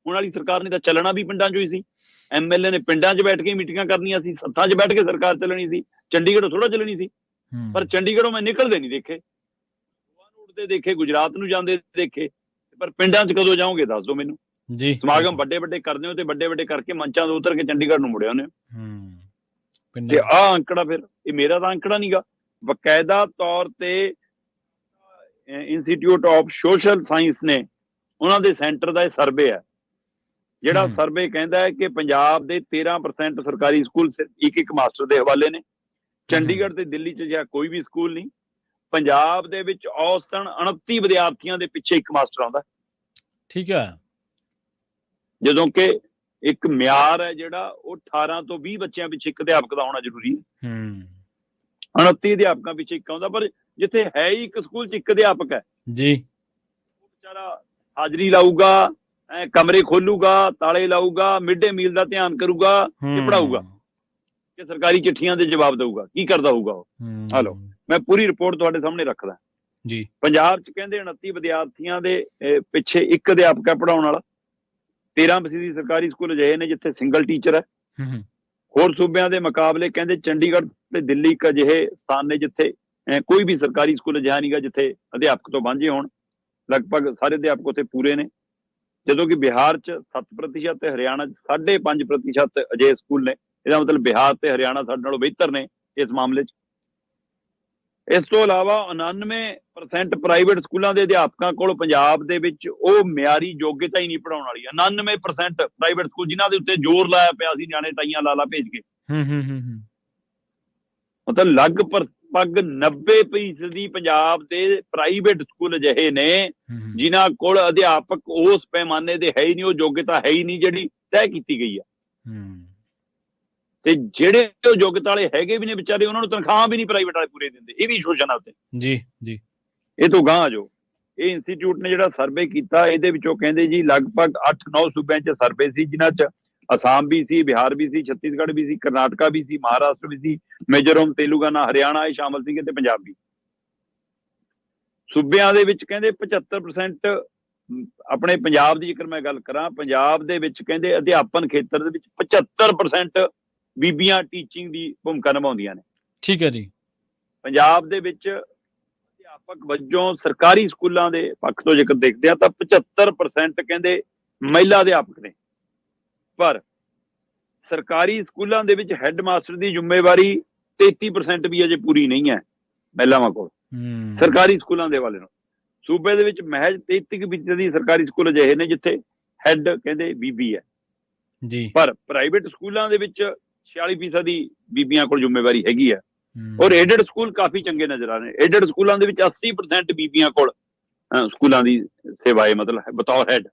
ਹੁਣ ਵਾਲੀ ਸਰਕਾਰ ਨੇ ਤਾਂ ਚੱਲਣਾ ਵੀ ਪਿੰਡਾਂ 'ਚੋਂ ਹੀ ਸੀ। MLA ਨੇ ਪਿੰਡਾਂ 'ਚ ਬੈਠ ਕੇ ਮੀਟਿੰਗਾਂ ਕਰਨੀਆਂ ਸੀ, ਸੱਥਾਂ 'ਚ ਬੈਠ ਕੇ ਸਰਕਾਰ ਚੱਲਣੀ ਸੀ। ਚੰਡੀਗੜ੍ਹੋਂ ਥੋੜਾ ਚੱਲਣੀ ਸੀ, ਪਰ ਚੰਡੀਗੜ੍ਹੋਂ ਮੈਂ ਨਿਕਲਦੇ ਨਹੀਂ ਦੇਖੇ। ਦੇ ਦੇਖੇ, ਗੁਜਰਾਤ ਨੂੰ ਜਾਂਦੇ ਦੇਖੇ, ਪਰ ਪਿੰਡਾਂ 'ਚ ਕਦੋਂ ਜਾਓਗੇ ਦੱਸ ਦਿਓ ਮੈਨੂੰ। ਜੀ ਸਮਾਗਮ ਵੱਡੇ ਵੱਡੇ ਕਰਦੇ ਹੋ ਤੇ ਵੱਡੇ ਵੱਡੇ ਕਰਕੇ ਮੰਚਾਂ ਤੋਂ ਉਤਰ ਕੇ ਚੰਡੀਗੜ੍ਹ ਨੂੰ ਮੁੜਿਆ ਉਹਨੇ। ਤੇ ਪਿੰਡਾਂ ਆਹ ਅੰਕੜਾ, ਫਿਰ ਇਹ ਮੇਰਾ ਤਾਂ ਅੰਕੜਾ ਨਹੀਂਗਾ, ਬਕਾਇਦਾ ਤੌਰ ਤੇ ਇੰਸਟੀਚਿਊਟ ਆਫ ਸੋਸ਼ਲ ਸਾਇੰਸ ਨੇ, ਉਹਨਾਂ ਦੇ ਸੈਂਟਰ ਦਾ ਇਹ ਸਰਵੇ ਹੈ, ਜਿਹੜਾ ਸਰਵੇ ਕਹਿੰਦਾ ਹੈ ਕਿ ਪੰਜਾਬ ਦੇ 13% ਸਰਕਾਰੀ ਸਕੂਲ ਇੱਕ ਇੱਕ ਮਾਸਟਰ ਦੇ ਹਵਾਲੇ ਨੇ। ਚੰਡੀਗੜ੍ਹ ਤੇ ਦਿੱਲੀ 'ਚ ਜਾਂ ਕੋਈ ਵੀ ਸਕੂਲ ਨਹੀਂ। ਪੰਜਾਬ ਦੇ ਵਿੱਚ ਔਸਤਨ 29 ਵਿਦਿਆਰਥੀਆਂ ਦੇ ਪਿੱਛੇ ਇੱਕ ਮਾਸਟਰ ਆਉਂਦਾ। ਠੀਕ ਹੈ। ਜਦੋਂ ਕਿ ਇੱਕ ਮਿਆਰ ਹੈ ਜਿਹੜਾ ਉਹ 18 ਤੋਂ 20 ਬੱਚਿਆਂ ਪਿੱਛੇ ਇੱਕ ਅਧਿਆਪਕ ਦਾ ਹੋਣਾ ਜ਼ਰੂਰੀ ਹੈ। 29 ਅਧਿਆਪਕਾਂ ਪਿੱਛੇ ਇੱਕ ਆਉਂਦਾ, ਪਰ ਜਿੱਥੇ ਹੈ ਹੀ ਇੱਕ ਸਕੂਲ 'ਚ ਇੱਕ ਅਧਿਆਪਕ ਹੈ ਜੀ, ਉਹ ਵਿਚਾਰਾ ਹਾਜ਼ਰੀ ਲਾਊਗਾ, ਕਮਰੇ ਖੋਲੂਗਾ, ਤਾਲੇ ਲਾਊਗਾ, ਮਿਡ ਡੇ ਮੀਲ ਦਾ ਧਿਆਨ ਕਰੂਗਾ ਤੇ ਪੜਾਊਗਾ ਕਿ ਸਰਕਾਰੀ ਚਿੱਠੀਆਂ ਦੇ ਜਵਾਬ ਦਊਗਾ। ਕੀ ਕਰਦਾ ਹੋਊਗਾ ਉਹ? ਹਲੋ, ਮੈਂ ਪੂਰੀ ਰਿਪੋਰਟ ਤੁਹਾਡੇ ਸਾਹਮਣੇ ਰੱਖਦਾ ਜੀ। ਪੰਜਾਬ 'ਚ ਕਹਿੰਦੇ 29 ਵਿਦਿਆਰਥੀਆਂ ਦੇ ਪਿੱਛੇ ਇੱਕ ਅਧਿਆਪਕ ਹੈ ਪੜਾਉਣ ਵਾਲਾ। 13% ਸਰਕਾਰੀ ਸਕੂਲ ਅਜਿਹੇ ਨੇ ਜਿੱਥੇ ਸਿੰਗਲ ਟੀਚਰ ਹੈ। ਹੋਰ ਸੂਬਿਆਂ ਦੇ ਮੁਕਾਬਲੇ ਕਹਿੰਦੇ ਚੰਡੀਗੜ੍ਹ ਤੇ ਦਿੱਲੀ ਇੱਕ ਅਜਿਹੇ ਸਥਾਨ ਨੇ ਜਿੱਥੇ ਕੋਈ ਵੀ ਸਰਕਾਰੀ ਸਕੂਲ ਅਜਿਹਾ ਨਹੀਂਗਾ ਜਿੱਥੇ ਅਧਿਆਪਕ ਤੋਂ ਵਾਂਝੇ ਹੋਣ। ਲਗਭਗ ਸਾਰੇ ਅਧਿਆਪਕ ਉੱਥੇ ਪੂਰੇ ਨੇ, ਜਦੋਂ ਕਿ ਬਿਹਾਰ 'ਚ 7% ਤੇ ਹਰਿਆਣਾ 'ਚ 5.5% ਅਜਿਹੇ ਸਕੂਲ ਨੇ। ਇਹਦਾ ਮਤਲਬ ਬਿਹਾਰ ਤੇ ਹਰਿਆਣਾ ਸਾਡੇ ਨਾਲੋਂ ਬਿਹਤਰ ਨੇ ਇਸ ਮਾਮਲੇ 'ਚ। ਇਸ ਤੋਂ ਇਲਾਵਾ 99% ਪ੍ਰਾਈਵੇਟ ਸਕੂਲਾਂ ਦੇ ਅਧਿਆਪਕਾਂ ਕੋਲ ਪੰਜਾਬ ਦੇ ਵਿੱਚ ਉਹ ਮਿਆਰੀ ਯੋਗਤਾ ਹੀ ਨਹੀਂ ਪੜਾਉਣ ਵਾਲੀ। 99% ਪ੍ਰਾਈਵੇਟ ਸਕੂਲ ਜਿਨ੍ਹਾਂ ਦੇ ਉੱਤੇ ਜ਼ੋਰ ਲਾਇਆ ਪਿਆ ਸੀ ਨਿਆਣੇ ਟਾਈਆਂ ਲਾ ਭੇਜ ਕੇ, ਮਤਲਬ ਲਗਭਗ 90% ਪੰਜਾਬ ਦੇ ਪ੍ਰਾਈਵੇਟ ਸਕੂਲ ਅਜਿਹੇ ਨੇ ਜਿਨ੍ਹਾਂ ਕੋਲ ਅਧਿਆਪਕ ਉਸ ਪੈਮਾਨੇ ਦੇ ਹੈ ਹੀ ਨਹੀਂ, ਉਹ ਯੋਗਤਾ ਹੈ ਹੀ ਨਹੀਂ ਜਿਹੜੀ ਤੈਅ ਕੀਤੀ ਗਈ ਆ। ਤੇ ਜਿਹੜੇ ਉਹ ਯੋਗਤਾ ਵਾਲੇ ਹੈਗੇ ਵੀ ਨੇ ਵਿਚਾਰੇ, ਉਹਨਾਂ ਨੂੰ ਤਨਖਾਹ ਵੀ ਨਹੀਂ ਪ੍ਰਾਈਵੇਟ ਵਾਲੇ ਪੂਰੇ ਦਿੰਦੇ। ਇਹ ਵੀ ਸ਼ੋਸ਼ਣ ਆ ਉੱਤੇ। ਜੀ ਜੀ, ਇਹ ਤੋਂ ਗਾਂਹ ਆ ਜੋ ਇਹ ਇੰਸਟੀਚਿਊਟ ਨੇ ਜਿਹੜਾ ਸਰਵੇ ਕੀਤਾ, ਇਹਦੇ ਵਿੱਚੋਂ ਕਹਿੰਦੇ ਜੀ ਲਗਭਗ 8-9 ਸੂਬਿਆਂ 'ਚ ਸਰਵੇ ਸੀ, ਜਿਨ੍ਹਾਂ 'ਚ ਅਸਾਮ ਵੀ ਸੀ, ਬਿਹਾਰ ਵੀ ਸੀ, ਛੱਤੀਸਗੜ੍ਹ ਵੀ ਸੀ, ਕਰਨਾਟਕਾ ਵੀ ਸੀ, ਮਹਾਰਾਸ਼ਟਰ ਵੀ ਸੀ, ਮਿਜ਼ੋਰਮ, ਤੇਲੰਗਾਨਾ, ਹਰਿਆਣਾ ਇਹ ਸ਼ਾਮਲ ਸੀਗੇ ਤੇ ਪੰਜਾਬ ਵੀ। ਸੂਬਿਆਂ ਦੇ ਵਿੱਚ ਕਹਿੰਦੇ 75% ਆਪਣੇ ਪੰਜਾਬ ਦੀ ਜੇਕਰ ਮੈਂ ਗੱਲ ਕਰਾਂ, ਪੰਜਾਬ ਦੇ ਵਿੱਚ ਕਹਿੰਦੇ ਅਧਿਆਪਨ ਖੇਤਰ ਦੇ ਵਿੱਚ 75% ਬੀਬੀਆਂ ਟੀਚਿੰਗ ਦੀ ਭੂਮਿਕਾ ਨਿਭਾਉਂਦੀਆਂ ਨੇ। ਠੀਕ ਹੈ ਜੀ। ਪੰਜਾਬ ਦੇ ਵਿੱਚ ਅਧਿਆਪਕ ਵਜੋਂ ਸਰਕਾਰੀ ਸਕੂਲਾਂ ਦੇ ਪੱਖ ਤੋਂ ਜੇਕਰ ਦੇਖਦੇ ਆ ਤਾਂ 75% ਕਹਿੰਦੇ ਮਹਿਲਾ ਅਧਿਆਪਕ ਨੇ, ਪਰ ਸਰਕਾਰੀ ਸਕੂਲਾਂ ਦੇ ਵਿੱਚ ਹੈੱਡ ਮਾਸਟਰ ਦੀ ਜ਼ਿੰਮੇਵਾਰੀ 33% ਵੀ ਅਜੇ ਪੂਰੀ ਨਹੀਂ ਹੈ ਮਹਿਲਾਵਾਂ ਕੋਲ ਸਰਕਾਰੀ ਸਕੂਲਾਂ ਦੇ ਹਵਾਲੇ ਨਾਲ। ਸੂਬੇ ਦੇ ਵਿੱਚ ਮਹਿਜ 33% ਸਰਕਾਰੀ ਸਕੂਲ ਅਜਿਹੇ ਨੇ ਜਿੱਥੇ ਹੈੱਡ ਕਹਿੰਦੇ ਬੀਬੀ ਹੈ ਜੀ, ਪਰ ਪ੍ਰਾਈਵੇਟ ਸਕੂਲਾਂ ਦੇ ਵਿੱਚ 46% ਬੀਬੀਆਂ ਕੋਲ ਜ਼ਿੰਮੇਵਾਰੀ ਹੈਗੀ ਆ। ਔਰ ਏਡਡ ਸਕੂਲ ਕਾਫੀ ਚੰਗੇ ਨਜ਼ਰ ਆ ਰਹੇ ਨੇ। ਏਡਡ ਸਕੂਲਾਂ ਦੇ ਵਿੱਚ 80% ਬੀਬੀਆਂ ਕੋਲ ਸਕੂਲਾਂ ਦੀ ਸੇਵਾਏ ਮਤਲਬ ਬਤੌਰ ਹੈੱਡ,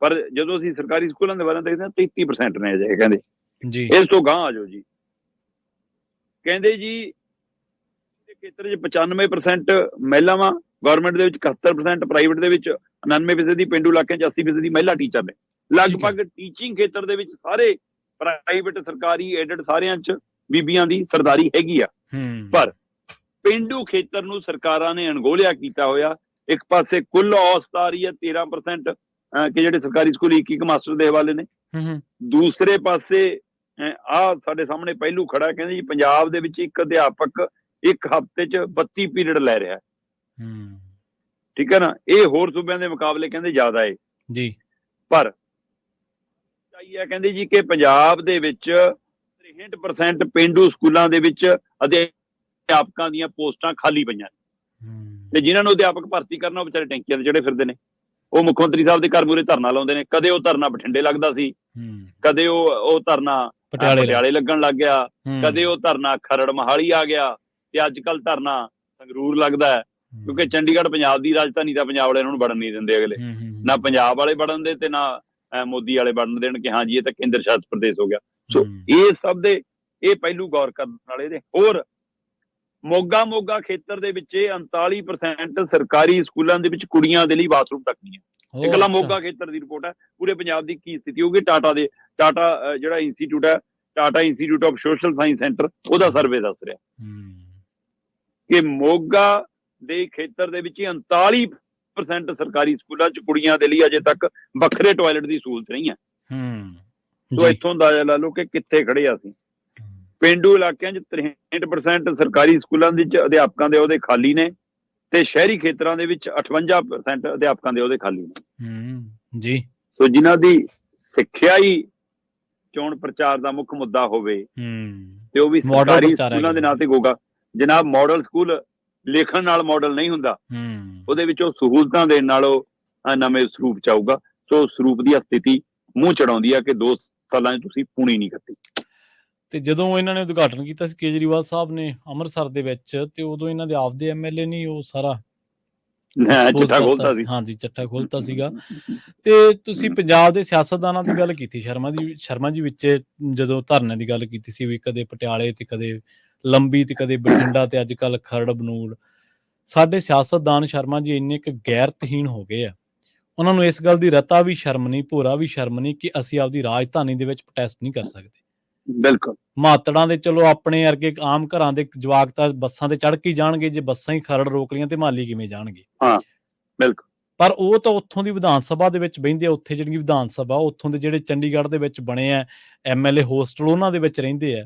ਪਰ ਜਦੋਂ ਅਸੀਂ ਸਰਕਾਰੀ ਸਕੂਲਾਂ ਦੇ ਬਾਰੇ ਦੇਖਦੇ ਹਾਂ 33% ਨੇ ਅਜੇ ਕਹਿੰਦੇ ਜੀ। ਇਸ ਤੋਂ ਗਾਂਹ ਆ ਜਾਓ ਜੀ, ਕਹਿੰਦੇ ਜੀ ਖੇਤਰ 'ਚ 95% ਮਹਿਲਾਵਾਂ ਗਵਰਨਮੈਂਟ ਦੇ ਵਿੱਚ, 71% ਪ੍ਰਾਈਵੇਟ ਦੇ ਵਿੱਚ, 99% ਪੇਂਡੂ ਇਲਾਕਿਆਂ 'ਚ 80% ਮਹਿਲਾ ਟੀਚਰ ਨੇ। ਲਗਭਗ ਟੀਚਿੰਗ ਖੇਤਰ ਦੇ ਵਿੱਚ ਸਾਰੇ ਪ੍ਰਾਈਵੇਟ ਸਰਕਾਰੀ ਏਡਡ ਸਾਰਿਆਂ 'ਚ ਬੀਬੀਆਂ ਦੀ ਸਰਦਾਰੀ ਹੈਗੀ ਆ, ਪਰ ਪੇਂਡੂ ਖੇਤਰ ਨੂੰ ਸਰਕਾਰਾਂ ਨੇ ਅਣਗੌਲਿਆ ਕੀਤਾ ਹੋਇਆ। ਇੱਕ ਪਾਸੇ ਕੁੱਲ ਔਸਤ ਆ ਰਹੀ ਹੈ 13% ਕਿ ਜਿਹੜੇ ਸਰਕਾਰੀ ਸਕੂਲ ਇੱਕ ਮਾਸਟਰ ਦੇ ਹਵਾਲੇ ਨੇ, ਦੂਸਰੇ ਪਾਸੇ ਆਹ ਸਾਡੇ ਸਾਹਮਣੇ ਪਹਿਲੂ ਖੜਾ, ਕਹਿੰਦੇ ਜੀ ਪੰਜਾਬ ਦੇ ਵਿੱਚ ਇੱਕ ਅਧਿਆਪਕ ਇੱਕ ਹਫ਼ਤੇ 'ਚ 32 ਪੀਰੀਅਡ ਲੈ ਰਿਹਾ। ਠੀਕ ਹੈ ਨਾ, ਇਹ ਹੋਰ ਸੂਬਿਆਂ ਦੇ ਮੁਕਾਬਲੇ ਕਹਿੰਦੇ ਜ਼ਿਆਦਾ ਹੈ ਜੀ, ਪਰ ਕਹਿੰਦੇ ਜੀ ਕਿ ਪੰਜਾਬ ਦੇ ਵਿੱਚ 63% ਪੇਂਡੂ ਸਕੂਲਾਂ ਦੇ ਵਿੱਚ ਅਧਿਆਪਕਾਂ ਦੀਆਂ ਪੋਸਟਾਂ ਖਾਲੀ ਪਈਆਂ ਤੇ ਜਿਨ੍ਹਾਂ ਨੂੰ ਅਧਿਆਪਕ ਭਰਤੀ ਕਰਨਾ ਉਹ ਵਿਚਾਰੇ ਟੈਂਕੀਆਂ ਤੇ ਜਿਹੜੇ ਫਿਰਦੇ ਨੇ। ਉਹ ਮੁੱਖ ਮੰਤਰੀ ਸਾਹਿਬ ਦੇ ਘਰ ਮੂਹਰੇ ਧਰਨਾ ਲਾਉਂਦੇ ਨੇ। ਕਦੇ ਉਹ ਧਰਨਾ ਬਠਿੰਡੇ ਲੱਗਦਾ ਸੀ, ਕਦੇ ਉਹ ਧਰਨਾ ਪਟਿਆਲੇ ਲੱਗਣ ਲੱਗ ਗਿਆ, ਕਦੇ ਉਹ ਧਰਨਾ ਖਰੜ ਮਹਾਲੀ ਆ ਗਿਆ, ਤੇ ਅੱਜ ਕੱਲ ਧਰਨਾ ਸੰਗਰੂਰ ਲੱਗਦਾ ਹੈ, ਕਿਉਂਕਿ ਚੰਡੀਗੜ੍ਹ ਪੰਜਾਬ ਦੀ ਰਾਜਧਾਨੀ ਦਾ ਪੰਜਾਬ ਵਾਲੇ ਇਹਨਾਂ ਨੂੰ ਵੜਨ ਨਹੀਂ ਦਿੰਦੇ ਅਗਲੇ, ਨਾ ਪੰਜਾਬ ਵਾਲੇ ਵੜਨ ਦੇ ਤੇ ਨਾ ਮੋਦੀ ਵਾਲੇ ਵੜਨ ਦੇਣ ਕਿ ਹਾਂ ਜੀ ਇਹ ਤਾਂ ਕੇਂਦਰ ਸ਼ਾਸਿਤ ਪ੍ਰਦੇਸ਼ ਹੋ ਗਿਆ। ਸੋ ਇਹ ਸਭ ਦੇ ਇਹ ਪਹਿਲੂ ਗੌਰ ਕਰਨ ਵਾਲੇ ਨੇ। ਹੋਰ ਮੋਗਾ ਖੇਤਰ ਦੇ ਵਿੱਚ 39% ਸਰਕਾਰੀ ਸਕੂਲਾਂ ਦੇ ਵਿੱਚ ਕੁੜੀਆਂ ਦੇ ਲਈ ਬਾਥਰੂਮ ਤੱਕ ਨਹੀਂ ਹੈ। ਇਕੱਲਾ ਮੋਗਾ ਖੇਤਰ ਦੀ ਰਿਪੋਰਟ ਹੈ। ਪੂਰੇ ਪੰਜਾਬ ਦੀ ਕੀ ਸਥਿਤੀ ਹੋਊਗੀ? ਟਾਟਾ ਜਿਹੜਾ ਇੰਸਟੀਚਿਊਟ ਹੈ, Tata institute of social science centre, ਉਹਦਾ ਸਰਵੇ ਦੱਸ ਰਿਹਾ ਕਿ ਮੋਗਾ ਦੇ ਖੇਤਰ ਦੇ ਵਿੱਚ 39% ਸਰਕਾਰੀ ਸਕੂਲਾਂ 'ਚ ਕੁੜੀਆਂ ਦੇ ਲਈ ਅਜੇ ਤੱਕ ਵੱਖਰੇ ਟਾਇਲਟ ਦੀ ਸਹੂਲਤ ਨਹੀਂ ਹੈ। ਸੋ ਇੱਥੋਂ ਅੰਦਾਜ਼ਾ ਲਾ ਲਓ ਕਿ ਕਿੱਥੇ ਖੜੇ ਆ ਅਸੀਂ। ਪੇਂਡੂ ਇਲਾਕਿਆਂ 'ਚ 63% ਸਰਕਾਰੀ ਸਕੂਲਾਂ ਦੇ ਵਿੱਚ ਅਧਿਆਪਕਾਂ ਦੇ ਅਹੁਦੇ ਖਾਲੀ ਨੇ, ਤੇ ਸ਼ਹਿਰੀ ਖੇਤਰਾਂ ਦੇ ਵਿੱਚ 58% ਅਧਿਆਪਕਾਂ ਦੇ ਉਹਦੇ ਖਾਲੀ ਨੇ ਜੀ। ਸੋ ਜਿਨ੍ਹਾਂ ਦੀ ਸਿੱਖਿਆ ਹੀ ਚੋਣ ਪ੍ਰਚਾਰ ਦਾ ਮੁੱਖ ਮੁੱਦਾ ਹੋਵੇ ਤੇ ਉਹ ਵੀ ਸਰਕਾਰੀ ਸਕੂਲਾਂ ਦੇ ਨਾਂ ਤੇ ਗੋਗਾ। ਜਨਾਬ, ਮਾਡਲ ਸਕੂਲ ਲਿਖਣ ਨਾਲ ਮਾਡਲ ਨਹੀਂ ਹੁੰਦਾ, ਉਹਦੇ ਵਿੱਚ ਉਹ ਸਹੂਲਤਾਂ ਦੇਣ ਨਾਲ ਉਹ ਨਵੇਂ ਸਰੂਪ ਚ ਆਊਗਾ। ਸੋ ਸਰੂਪ ਦੀ ਸਥਿਤੀ ਮੂੰਹ ਚੜਾਉਂਦੀ ਆ ਕਿ 2 ਸਾਲਾਂ 'ਚ ਤੁਸੀਂ ਪੂਣੀ ਨਹੀਂ ਕੱਟੀ। ਤੇ ਜਦੋਂ ਇਹਨਾਂ ਨੇ ਉਦਘਾਟਨ ਕੀਤਾ ਸੀ ਕੇਜਰੀਵਾਲ ਸਾਹਿਬ ਨੇ ਅੰਮ੍ਰਿਤਸਰ ਦੇ ਵਿੱਚ, ਤੇ ਉਦੋਂ ਇਹਨਾਂ ਦੇ ਆਪਦੇ ਐਮਐਲਏ ਨਹੀਂ ਉਹ ਸਾਰਾ ਚੱਠਾ ਖੋਲਤਾ ਸੀ। ਹਾਂਜੀ, ਚੱਠਾ ਖੋਲਤਾ ਸੀਗਾ। ਤੇ ਤੁਸੀਂ ਪੰਜਾਬ ਦੇ ਸਿਆਸਤਦਾਨਾਂ ਦੀ ਗੱਲ ਕੀਤੀ, ਸ਼ਰਮਾ ਜੀ ਵਿੱਚ ਜਦੋਂ ਧਰਨੇ ਦੀ ਗੱਲ ਕੀਤੀ ਸੀ ਵੀ ਕਦੇ ਪਟਿਆਲੇ ਤੇ ਕਦੇ ਲੰਬੀ ਤੇ ਕਦੇ ਬਠਿੰਡਾ ਤੇ ਅੱਜ ਕੱਲ੍ਹ ਖਰੜ ਬਨੂੜ, ਸਾਡੇ ਸਿਆਸਤਦਾਨ ਸ਼ਰਮਾ ਜੀ ਇੰਨੇ ਕੁ ਗੈਰਤਹੀਨ ਹੋ ਗਏ ਆ, ਉਹਨਾਂ ਨੂੰ ਇਸ ਗੱਲ ਦੀ ਰਤਾ ਵੀ ਸ਼ਰਮ ਨਹੀਂ, ਭੋਰਾ ਵੀ ਸ਼ਰਮ ਨਹੀਂ ਕਿ ਅਸੀਂ ਆਪਦੀ ਰਾਜਧਾਨੀ ਦੇ ਵਿੱਚ ਪ੍ਰੋਟੈਸਟ ਨਹੀਂ ਕਰ ਸਕਦੇ। ਬਿਲਕੁਲ। ਮਾਤੜਾਂ ਦੇ ਚਲੋ ਆਪਣੇ ਵਰਗੇ ਆਮ ਘਰਾਂ ਦੇ ਜਵਾਕ ਤਾਂ ਬੱਸਾਂ ਤੇ ਚੜ੍ਹ ਕੇ ਜਾਣਗੇ, ਜੇ ਬੱਸਾਂ ਹੀ ਖਰੜ ਰੋਕ ਲਈਆਂ ਤੇ ਮਾਲੀ ਕਿਵੇਂ ਜਾਣਗੇ। ਹਾਂ, ਬਿਲਕੁਲ। ਪਰ ਉਹ ਤਾਂ ਉੱਥੋਂ ਦੀ ਵਿਧਾਨ ਸਭਾ ਦੇ ਵਿੱਚ ਬਹਿੰਦੇ ਆ, ਉੱਥੇ ਜਿਹੜੀ ਵਿਧਾਨ ਸਭਾ ਉੱਥੋਂ ਦੇ ਜਿਹੜੇ ਚੰਡੀਗੜ੍ਹ ਦੇ ਵਿੱਚ ਬਣੇ ਆ ਐਮਐਲਏ ਹੋਸਟਲ, ਉਹਨਾਂ ਦੇ ਵਿੱਚ ਰਹਿੰਦੇ ਆ,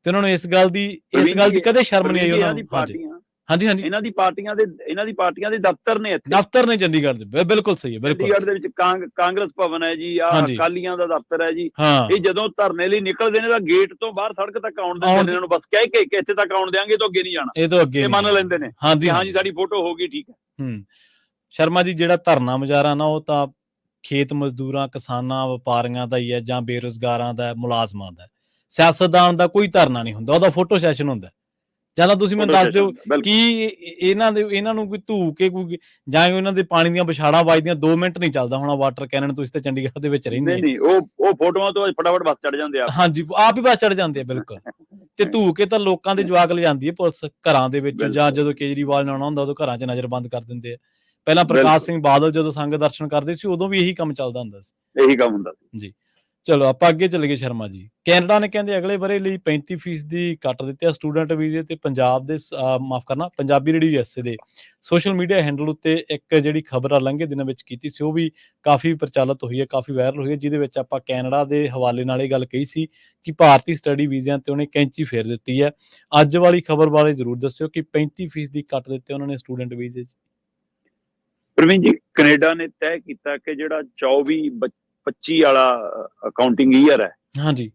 ਤੇ ਉਹਨਾਂ ਨੂੰ ਇਸ ਗੱਲ ਦੀ ਕਦੇ ਸ਼ਰਮ ਨਹੀਂ ਆਈ ਉਹਨਾਂ ਨੂੰ। ਹਾਂਜੀ, ਇਹਨਾਂ ਦੀ ਪਾਰਟੀਆਂ ਦੇ ਦਫ਼ਤਰ ਨੇ ਇੱਥੇ, ਦਫ਼ਤਰ ਨੇ ਚੰਡੀਗੜ੍ਹ ਦੇ। ਬਿਲਕੁਲ ਸਹੀ ਹੈ, ਬਿਲਕੁਲ। ਚੰਡੀਗੜ੍ਹ ਦੇ ਵਿੱਚ ਕਾਂਗਰਸ ਭਵਨ ਹੈ ਜੀ, ਅਕਾਲੀਆਂ ਦਾ ਦਫ਼ਤਰ ਹੈ ਜੀ। ਇਹ ਜਦੋਂ ਧਰਨੇ ਲਈ ਨਿਕਲਦੇ ਨੇ ਤਾਂ ਗੇਟ ਤੋਂ ਬਾਹਰ ਸੜਕ ਤੱਕ ਆਉਣ ਦਿੰਦੇ ਨੇ, ਇਹਨਾਂ ਨੂੰ ਬਸ ਕਹਿ ਕੇ ਕਿ ਇੱਥੇ ਤੱਕ ਆਉਣ ਦਿਆਂਗੇ, ਤੋਂ ਅੱਗੇ ਨਹੀਂ ਜਾਣਾ। ਇਹ ਤੋਂ ਅੱਗੇ ਮੰਨ ਲੈਂਦੇ ਨੇ, ਹਾਂਜੀ ਸਾਡੀ ਫੋਟੋ ਹੋ ਗਈ, ਠੀਕ ਹੈ। ਸ਼ਰਮਾ ਜੀ, ਜਿਹੜਾ ਧਰਨਾ ਮੁਜ਼ਾਹਰਾ ਨਾ, ਉਹ ਤਾਂ ਖੇਤ ਮਜ਼ਦੂਰਾਂ, ਕਿਸਾਨਾਂ, ਵਪਾਰੀਆਂ ਦਾ ਹੀ ਹੈ ਜਾਂ ਬੇਰੁਜ਼ਗਾਰਾਂ ਦਾ, ਮੁਲਾਜ਼ਮਾਂ ਦਾ। ਸਿਆਸਤਦਾਨ ਦਾ ਕੋਈ ਧਰਨਾ ਨਹੀਂ ਹੁੰਦਾ, ਉਹਦਾ ਫੋਟੋ ਸੈਸ਼ਨ ਹੁੰਦਾ। ਜਾਂ ਤਾਂ ਤੁਸੀਂ ਮੈਨੂੰ ਦੱਸ ਦਿਓ ਕਿ ਇਹਨਾਂ ਨੂੰ ਕੋਈ ਧੂ ਕੇ ਕੋਈ ਜਾਂ ਇਹਨਾਂ ਦੇ ਪਾਣੀ ਦੀਆਂ ਵਿਛਾੜਾਂ ਵੱਜਦੀਆਂ 2 ਮਿੰਟ ਨਹੀਂ ਚੱਲਦਾ ਹੋਣਾ ਵਾਟਰ ਕੈਨਨ, ਤੁਸੀਂ ਤੇ ਚੰਡੀਗੜ੍ਹ ਦੇ ਵਿੱਚ ਰਹਿੰਦੇ ਨਹੀਂ, ਉਹ ਫੋਟੋਆਂ ਤੋਂ ਫਟਾਫਟ ਬੱਸ ਚੜ ਜਾਂਦੇ ਆ। ਹਾਂਜੀ, ਆਪ ਹੀ ਬੱਸ ਚੜ ਜਾਂਦੇ ਆ, ਬਿਲਕੁਲ। ਤੇ ਧੂ ਕੇ ਤਾਂ ਲੋਕਾਂ ਦੇ ਜਵਾਕ ਲਿਜਾਂਦੀ ਹੈ ਪੁਲਿਸ ਘਰਾਂ ਦੇ ਵਿੱਚ, ਜਾਂ ਜਦੋਂ ਕੇਜਰੀਵਾਲ ਨੇ ਆਉਣਾ ਹੁੰਦਾ ਉਦੋਂ ਘਰਾਂ 'ਚ ਨਜ਼ਰਬੰਦ ਕਰ ਦਿੰਦੇ ਆ। ਪਹਿਲਾਂ ਪ੍ਰਕਾਸ਼ ਸਿੰਘ ਬਾਦਲ ਜਦੋਂ ਸੰਗ ਦਰਸ਼ਨ ਕਰਦੇ ਸੀ, ਉਦੋਂ ਵੀ ਇਹੀ ਕੰਮ ਚੱਲਦਾ ਹੁੰਦਾ ਸੀ, ਇਹੀ ਕੰਮ ਹੁੰਦਾ ਸੀ ਜੀ। ਚਲੋ ਆਪਾਂ ਅੱਗੇ ਚਲੇ ਗਏ। ਸ਼ਰਮਾ ਜੀ, ਕੈਨੇਡਾ ਨੇ ਕਹਿੰਦੇ ਅਗਲੇ ਵਰੇ ਲਈ 35% ਕੱਟ ਦਿੱਤੇ ਆ ਸਟੂਡੈਂਟ ਵੀਜ਼ੇ ਤੇ। ਪੰਜਾਬ ਦੇ ਪੰਜਾਬੀ ਰੇਡੀਓ ਯੂਐਸਏ ਦੇ ਸੋਸ਼ਲ ਮੀਡੀਆ ਹੈਂਡਲ ਉੱਤੇ ਇੱਕ ਜਿਹੜੀ ਖਬਰ ਆ ਲੰਘੇ ਦਿਨਾਂ ਵਿੱਚ ਕੀਤੀ ਸੀ, ਉਹ ਵੀ ਕਾਫੀ ਪ੍ਰਚਲਿਤ ਹੋਈ ਹੈ, ਕਾਫੀ ਵਾਇਰਲ ਹੋਈ ਹੈ, ਜਿਹਦੇ ਵਿੱਚ ਆਪਾਂ ਕੈਨੇਡਾ ਦੇ ਹਵਾਲੇ ਨਾਲ ਇਹ ਗੱਲ ਕਹੀ ਸੀ ਕਿ ਭਾਰਤੀ ਸਟੱਡੀ ਵੀਜ਼ਿਆਂ ਤੇ ਉਹਨੇ ਕੈਂਚੀ ਫੇਰ ਦਿੱਤੀ ਹੈ। ਅੱਜ ਵਾਲੀ ਖਬਰ ਬਾਰੇ ਜ਼ਰੂਰ ਦੱਸਿਓ ਕਿ 35% ਕੱਟ ਦਿੱਤੇ ਉਹਨਾਂ ਨੇ ਸਟੂਡੈਂਟ ਵੀਜ਼ੇ 'ਚ। ਪ੍ਰਵੀਨ ਜੀ, ਕੈਨੇਡਾ ਨੇ ਤੈਅ ਕੀਤਾ ਕਿ ਜਿਹੜਾ 24-25 ਵਾਲਾ ਅਕਾਊਂਟਿੰਗ ਈਅਰ ਹੈ, ਹਾਂਜੀ,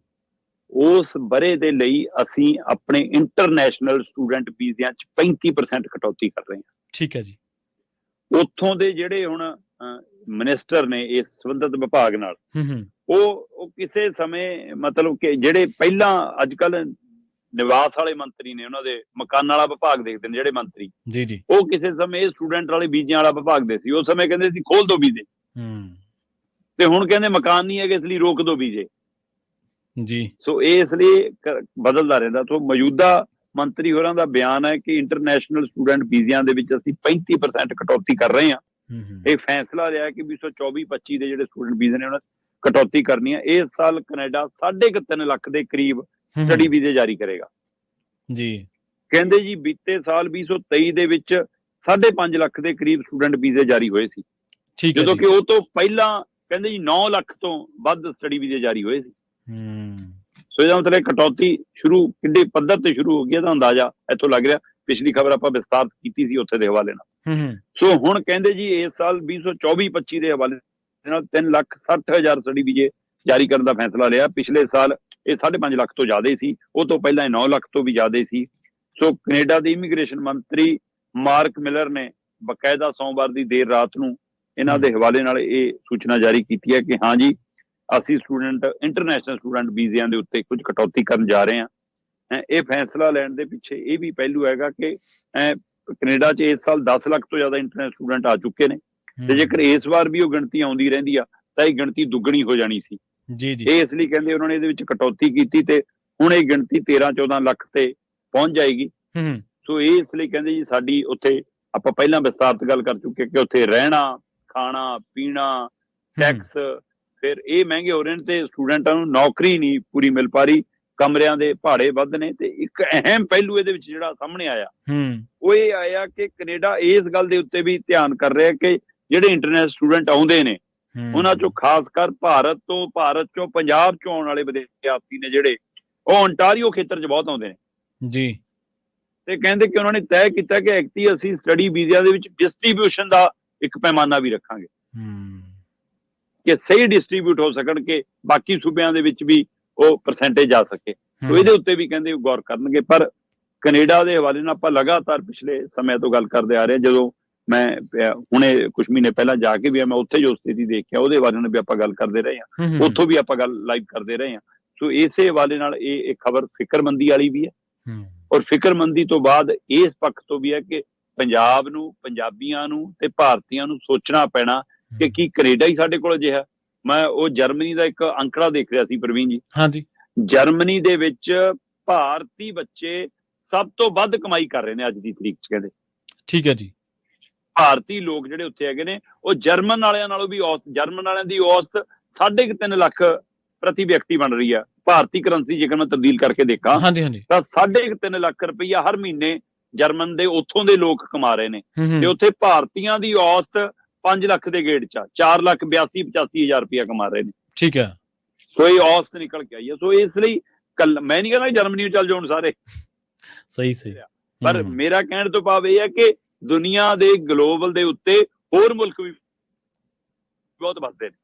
ਉਸ ਬਰੇ ਦੇ ਲਈ ਅਸੀਂ ਆਪਣੇ ਇੰਟਰਨੈਸ਼ਨਲ ਸਟੂਡੈਂਟ ਵੀਜ਼ਿਆਂ 'ਚ 35% ਕਟੌਤੀ ਕਰ ਰਹੇ ਹਾਂ। ਠੀਕ ਹੈ ਜੀ। ਉੱਥੋਂ ਦੇ ਜਿਹੜੇ ਹੁਣ ਮਿਨਿਸਟਰ ਨੇ ਇਸ ਸੰਬੰਧਿਤ ਵਿਭਾਗ ਨਾਲ, ਉਹ ਕਿਸੇ ਸਮੇਂ ਮਤਲਬ ਕਿ ਜਿਹੜੇ ਪਹਿਲਾਂ ਅੱਜ ਕੱਲ ਨਿਵਾਸ ਵਾਲੇ ਮੰਤਰੀ ਨੇ, ਉਹਨਾਂ ਦੇ ਮਕਾਨ ਵਾਲਾ ਵਿਭਾਗ ਦੇਖਦੇ ਨੇ ਜਿਹੜੇ ਮੰਤਰੀ, ਜੀ, ਉਹ ਕਿਸੇ ਸਮੇਂ ਸਟੂਡੈਂਟ ਵਾਲੇ ਵੀਜ਼ਿਆਂ ਵਾਲਾ ਵਿਭਾਗ ਦੇ ਸੀ। ਉਸ ਸਮੇਂ ਕਹਿੰਦੇ ਸੀ ਖੋਲ ਦੋ ਵੀਜ਼ੇ, ਤੇ ਹੁਣ ਕਹਿੰਦੇ ਮਕਾਨ ਨਹੀਂ ਹੈਗੇ ਇਸ ਲਈ ਰੋਕ ਦੋ ਵੀਜ਼ੇ, ਜੀ। ਸੋ ਇਹ ਇਸ ਲਈ ਬਦਲਦਾ ਰਹਿੰਦਾ। ਸੋ ਮੌਜੂਦਾ ਮੰਤਰੀ ਹੋਰਾਂ ਦਾ ਬਿਆਨ ਹੈ ਕਿ ਇੰਟਰਨੈਸ਼ਨਲ ਸਟੂਡੈਂਟ ਵੀਜ਼ਿਆਂ ਦੇ ਵਿੱਚ ਅਸੀਂ 35% ਕਟੌਤੀ ਕਰ ਰਹੇ ਹਾਂ। ਇਹ ਫੈਸਲਾ ਲਿਆ ਕਿ 2024-25 ਦੇ ਜਿਹੜੇ ਸਟੂਡੈਂਟ ਵੀਜ਼ੇ ਨੇ ਉਹਨਾਂ ਕਟੌਤੀ ਕਰਨੀ ਹੈ। ਇਸ ਸਾਲ ਕੈਨੇਡਾ 3.5 ਲੱਖ ਦੇ ਕਰੀਬ ਸਟੱਡੀ ਵੀਜ਼ੇ ਜਾਰੀ ਕਰੇਗਾ, ਜੀ। ਕਹਿੰਦੇ ਜੀ ਬੀਤੇ ਸਾਲ 2023 ਦੇ ਵਿੱਚ 5.5 ਲੱਖ ਦੇ ਕਰੀਬ ਸਟੂਡੈਂਟ ਵੀਜ਼ੇ ਜਾਰੀ ਹੋਏ ਸੀ, ਜਦੋਂ ਕਿ ਉਹ ਤੋਂ ਪਹਿਲਾਂ ਕਹਿੰਦੇ ਜੀ 9 ਲੱਖ ਤੋਂ ਵੱਧ ਸਟੱਡੀ ਵੀਜ਼ੇ ਜਾਰੀ ਹੋਏ ਸੀ। ਸੋ ਇਹਦਾ ਮਤਲਬ ਕਟੌਤੀ ਸ਼ੁਰੂ ਕਿੱਡੇ ਪੱਧਰ ਤੇ ਸ਼ੁਰੂ ਹੋ ਗਈ, ਇਹਦਾ ਅੰਦਾਜ਼ਾ ਇੱਥੋਂ ਲੱਗ ਰਿਹਾ। ਪਿਛਲੀ ਖਬਰ ਆਪਾਂ ਵਿਸਤਾਰ ਕੀਤੀ ਸੀ ਉੱਥੇ ਦੇ ਹਵਾਲੇ ਨਾਲ। ਸੋ ਹੁਣ ਕਹਿੰਦੇ ਜੀ ਇਸ ਸਾਲ 2024-25 ਦੇ ਹਵਾਲੇ ਨਾਲ 3,60,000 ਸਟੱਡੀ ਵੀਜ਼ੇ ਜਾਰੀ ਕਰਨ ਦਾ ਫੈਸਲਾ ਲਿਆ। ਪਿਛਲੇ ਸਾਲ ਇਹ 5.5 ਲੱਖ ਤੋਂ ਜ਼ਿਆਦਾ ਸੀ, ਉਹ ਤੋਂ ਪਹਿਲਾਂ ਇਹ 9 ਲੱਖ ਤੋਂ ਵੀ ਜ਼ਿਆਦਾ ਸੀ। ਸੋ ਕੈਨੇਡਾ ਦੇ ਇਮੀਗ੍ਰੇਸ਼ਨ ਮੰਤਰੀ ਮਾਰਕ ਮਿਲਰ ਨੇ ਬਕਾਇਦਾ ਸੋਮਵਾਰ ਦੀ ਦੇਰ ਰਾਤ ਨੂੰ ਇਹਨਾਂ ਦੇ ਹਵਾਲੇ ਨਾਲ ਇਹ ਸੂਚਨਾ ਜਾਰੀ ਕੀਤੀ ਹੈ ਕਿ ਹਾਂ ਜੀ, ਅਸੀਂ ਇੰਟਰਨੈਸ਼ਨਲ ਸਟੂਡੈਂਟ ਵੀਜ਼ਿਆਂ ਦੇ ਉੱਤੇ ਕੁਝ ਕਟੌਤੀ ਕਰਨ ਜਾ ਰਹੇ ਹਾਂ। ਇਹ ਫੈਸਲਾ ਲੈਣ ਦੇ ਪਿੱਛੇ ਇਹ ਵੀ ਪਹਿਲੂ ਹੈਗਾ ਕਿ ਕੈਨੇਡਾ 'ਚ ਇਸ ਸਾਲ 10 ਲੱਖ ਤੋਂ ਜ਼ਿਆਦਾ ਇੰਟਰਨੈਸ਼ਨਲ ਸਟੂਡੈਂਟ ਆ ਚੁੱਕੇ ਨੇ, ਤੇ ਜੇਕਰ ਇਸ ਵਾਰ ਵੀ ਉਹ ਗਿਣਤੀ ਆਉਂਦੀ ਰਹਿੰਦੀ ਆ ਤਾਂ ਇਹ ਗਿਣਤੀ ਦੁੱਗਣੀ ਹੋ ਜਾਣੀ ਸੀ, ਜੀ। ਇਹ ਇਸ ਲਈ ਕਹਿੰਦੇ ਉਹਨਾਂ ਨੇ ਇਹਦੇ ਵਿੱਚ ਕਟੌਤੀ ਕੀਤੀ ਤੇ ਹੁਣ ਇਹ ਗਿਣਤੀ 13-14 ਲੱਖ ਤੇ ਪਹੁੰਚ ਜਾਏਗੀ। ਸੋ ਇਹ ਇਸ ਲਈ ਕਹਿੰਦੇ ਜੀ ਸਾਡੀ ਉੱਥੇ, ਆਪਾਂ ਪਹਿਲਾਂ ਵਿਸਤਾਰਤ ਗੱਲ ਕਰ ਚੁੱਕੇ ਕਿ ਉੱਥੇ ਰਹਿਣਾ, ਖਾਣਾ ਪੀਣਾ, ਟੈਕਸ ਫਿਰ ਇਹ ਮਹਿੰਗੇ ਹੋ ਰਹੇ ਨੇ, ਤੇ ਸਟੂਡੈਂਟਾਂ ਨੂੰ ਨੌਕਰੀ ਨਹੀਂ ਪੂਰੀ ਮਿਲ ਪਾ ਰਹੀ, ਕਮਰਿਆਂ ਦੇ ਭਾੜੇ ਵੱਧ ਨੇ। ਤੇ ਇੱਕ ਅਹਿਮ ਪਹਿਲੂ ਇਹਦੇ ਵਿੱਚ ਜਿਹੜਾ ਸਾਹਮਣੇ ਆਇਆ ਉਹ ਇਹ ਆਇਆ ਕਿ ਕੈਨੇਡਾ ਇਸ ਗੱਲ ਦੇ ਉੱਤੇ ਵੀ ਧਿਆਨ ਕਰ ਰਿਹਾ ਕਿ ਜਿਹੜੇ ਇੰਟਰਨੈਸ਼ਨਲ ਸਟੂਡੈਂਟ ਆਉਂਦੇ ਨੇ ਉਹਨਾਂ ਚੋਂ ਖਾਸ ਕਰ ਭਾਰਤ ਚੋਂ ਪੰਜਾਬ ਚੋਂ ਆਉਣ ਵਾਲੇ ਵਿਦਿਆਰਥੀ ਨੇ ਜਿਹੜੇ, ਉਹ ਓਨਟਾਰੀਓ ਖੇਤਰ 'ਚ ਬਹੁਤ ਆਉਂਦੇ ਨੇ, ਜੀ। ਤੇ ਕਹਿੰਦੇ ਕਿ ਉਹਨਾਂ ਨੇ ਤੈਅ ਕੀਤਾ ਕਿ ਐਕਟੀ ਅਸੀਂ ਸਟੱਡੀ ਵੀਜ਼ਿਆਂ ਦੇ ਵਿੱਚ ਡਿਸਟ੍ਰੀਬਿਊਸ਼ਨ ਦਾ ਇੱਕ ਪੈਮਾਨਾ ਵੀ ਰੱਖਾਂਗੇ ਕਿ ਸਹੀ ਡਿਸਟ੍ਰੀਬਿਊਟ ਹੋ ਸਕਣ ਕਿ ਬਾਕੀ ਸੂਬਿਆਂ ਦੇ ਵਿੱਚ ਵੀ ਉਹ ਪਰਸੈਂਟੇਜ ਆ ਸਕੇ। ਸੋ ਇਹਦੇ ਉੱਤੇ ਵੀ ਕਹਿੰਦੇ ਗੌਰ ਕਰਨਗੇ। ਪਰ ਕੈਨੇਡਾ ਦੇ ਹਵਾਲੇ ਨਾਲ ਆਪਾਂ ਲਗਾਤਾਰ ਪਿਛਲੇ ਸਮੇਂ ਤੋਂ ਗੱਲ ਕਰਦੇ ਆ ਰਹੇ, ਜਦੋਂ ਮੈਂ ਹੁਣੇ ਕੁਝ ਮਹੀਨੇ ਪਹਿਲਾਂ ਜਾ ਕੇ ਵੀ ਮੈਂ ਉੱਥੇ ਜੋ ਸਥਿਤੀ ਦੇਖਿਆ ਉਹਦੇ ਬਾਰੇ ਨਾਲ ਵੀ ਆਪਾਂ ਗੱਲ ਕਰਦੇ ਰਹੇ ਹਾਂ, ਉੱਥੋਂ ਵੀ ਆਪਾਂ ਗੱਲ ਲਾਈਵ ਕਰਦੇ ਰਹੇ ਹਾਂ। ਸੋ ਇਸੇ ਹਵਾਲੇ ਨਾਲ ਇਹ ਖਬਰ ਫਿਕਰਮੰਦੀ ਵਾਲੀ ਵੀ ਹੈ, ਔਰ ਫਿਕਰਮੰਦੀ ਤੋਂ ਬਾਅਦ ਇਸ ਪੱਖ ਤੋਂ ਵੀ ਹੈ ਕਿ ਪੰਜਾਬ ਨੂੰ, ਪੰਜਾਬੀਆਂ ਨੂੰ ਤੇ ਭਾਰਤੀਆਂ ਨੂੰ ਸੋਚਣਾ ਪੈਣਾ ਕਿ ਕੀ ਕੈਨੇਡਾ ਹੀ ਸਾਡੇ ਕੋਲ ਅਜਿਹਾ। ਮੈਂ ਉਹ ਜਰਮਨੀ ਦਾ ਇੱਕ ਅੰਕੜਾ ਦੇਖ ਰਿਹਾ ਸੀ ਪ੍ਰਵੀਨ ਜੀ। ਹਾਂਜੀ, ਜਰਮਨੀ ਦੇ ਵਿੱਚ ਭਾਰਤੀ ਬੱਚੇ ਸਭ ਤੋਂ ਵੱਧ ਕਮਾਈ ਕਰ ਰਹੇ ਨੇ ਅੱਜ ਦੀ ਤਰੀਕ 'ਚ, ਕਹਿੰਦੇ। ਠੀਕ ਹੈ ਜੀ। ਭਾਰਤੀ ਲੋਕ ਜਿਹੜੇ ਉੱਥੇ ਹੈਗੇ ਨੇ ਉਹ ਜਰਮਨ ਵਾਲਿਆਂ ਨਾਲੋਂ ਵੀ ਜਰਮਨ ਵਾਲਿਆਂ ਦੀ ਔਸਤ 3.5 ਲੱਖ ਪ੍ਰਤੀ ਵਿਅਕਤੀ ਬਣ ਰਹੀ ਆ। ਭਾਰਤੀ ਕਰੰਸੀ ਜੇਕਰ ਮੈਂ ਤਬਦੀਲ ਕਰਕੇ ਦੇਖਾਂ ਤਾਂ 3.5 ਲੱਖ ਰੁਪਈਆ ਹਰ ਮਹੀਨੇ ਜਰਮਨ ਦੇ ਉੱਥੋਂ ਦੇ ਲੋਕ ਕਮਾ ਰਹੇ ਨੇ। ਤੇ ਉੱਥੇ ਭਾਰਤੀਆਂ ਦੀ ਔਸਤ 5 ਲੱਖ ਦੇ ਗੇੜ 'ਚ 4,82,85,000 ਰੁਪਇਆ ਕਮਾ ਰਹੇ ਨੇ। ਠੀਕ ਹੈ। ਸੋ ਇਹ ਔਸਤ ਨਿਕਲ ਕੇ ਆਈ ਹੈ। ਸੋ ਇਸ ਲਈ ਮੈਂ ਨਹੀਂ ਕਹਿੰਦਾ ਜਰਮਨੀ ਨੂੰ ਚੱਲ ਜਾਣ ਸਾਰੇ, ਸਹੀ ਪਰ ਮੇਰਾ ਕਹਿਣ ਤੋਂ ਭਾਵ ਇਹ ਹੈ ਕਿ ਦੁਨੀਆ ਦੇ ਗਲੋਬਲ ਦੇ ਉੱਤੇ ਹੋਰ ਮੁਲਕ ਵੀ ਬਹੁਤ ਵੱਧਦੇ ਨੇ।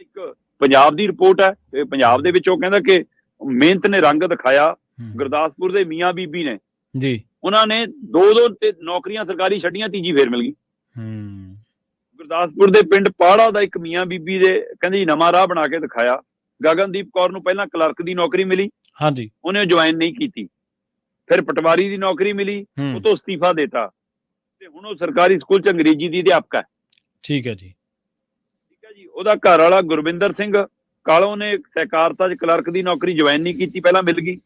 ਇੱਕ ਪੰਜਾਬ ਦੀ ਰਿਪੋਰਟ ਹੈ ਤੇ ਪੰਜਾਬ ਦੇ ਵਿੱਚ ਉਹ ਕਹਿੰਦਾ ਕਿ ਮਿਹਨਤ ਨੇ ਰੰਗ ਦਿਖਾਇਆ। ਗੁਰਦਾਸਪੁਰ ਦੇ ਮੀਆਂ ਬੀਬੀ ਨੇ ਜੀ, ਉਹਨਾਂ ਨੇ 2 ਤੇ ਨੌਕਰੀਆਂ ਸਰਕਾਰੀ ਛੱਡੀਆਂ, ਤੀਜੀ ਫੇਰ ਮਿਲ ਗਈ। ਗੁਰਦਾਸਪੁਰ ਦੇ ਪਿੰਡ ਪਾੜਾ ਦਾ ਇੱਕ ਮੀਆਂ ਬੀਬੀ ਦੇ ਕਹਿੰਦੇ ਨਵਾਂ ਰਾਹ ਬਣਾ ਕੇ ਦਿਖਾਇਆ। ਗਗਨਦੀਪ ਕੌਰ ਨੂੰ ਪਹਿਲਾਂ ਕਲਰਕ ਦੀ ਨੌਕਰੀ ਮਿਲੀ, ਹਾਂਜੀ, ਉਹਨੇ ਜੁਆਇਨ ਨਹੀਂ ਕੀਤੀ। ਫਿਰ ਪਟਵਾਰੀ ਦੀ ਨੌਕਰੀ ਮਿਲੀ, ਉਹ ਤੋਂ ਅਸਤੀਫਾ ਦੇਤਾ ਤੇ ਹੁਣ ਉਹ ਸਰਕਾਰੀ ਸਕੂਲ 'ਚ ਅੰਗਰੇਜ਼ੀ ਦੀ ਅਧਿਆਪਕ ਹੈ। ਠੀਕ ਹੈ ਜੀ। ਠੀਕ ਹੈ ਜੀ। ਉਹਦਾ ਘਰ ਵਾਲਾ ਗੁਰਵਿੰਦਰ ਸਿੰਘ ਕਾਲੋਂ ਨੇ ਸਹਿਕਾਰਤਾ 'ਚ ਕਲਰਕ ਦੀ ਨੌਕਰੀ ਜੁਆਇਨ ਨਹੀਂ ਕੀਤੀ, ਪਹਿਲਾਂ ਮਿਲ ਗਈ।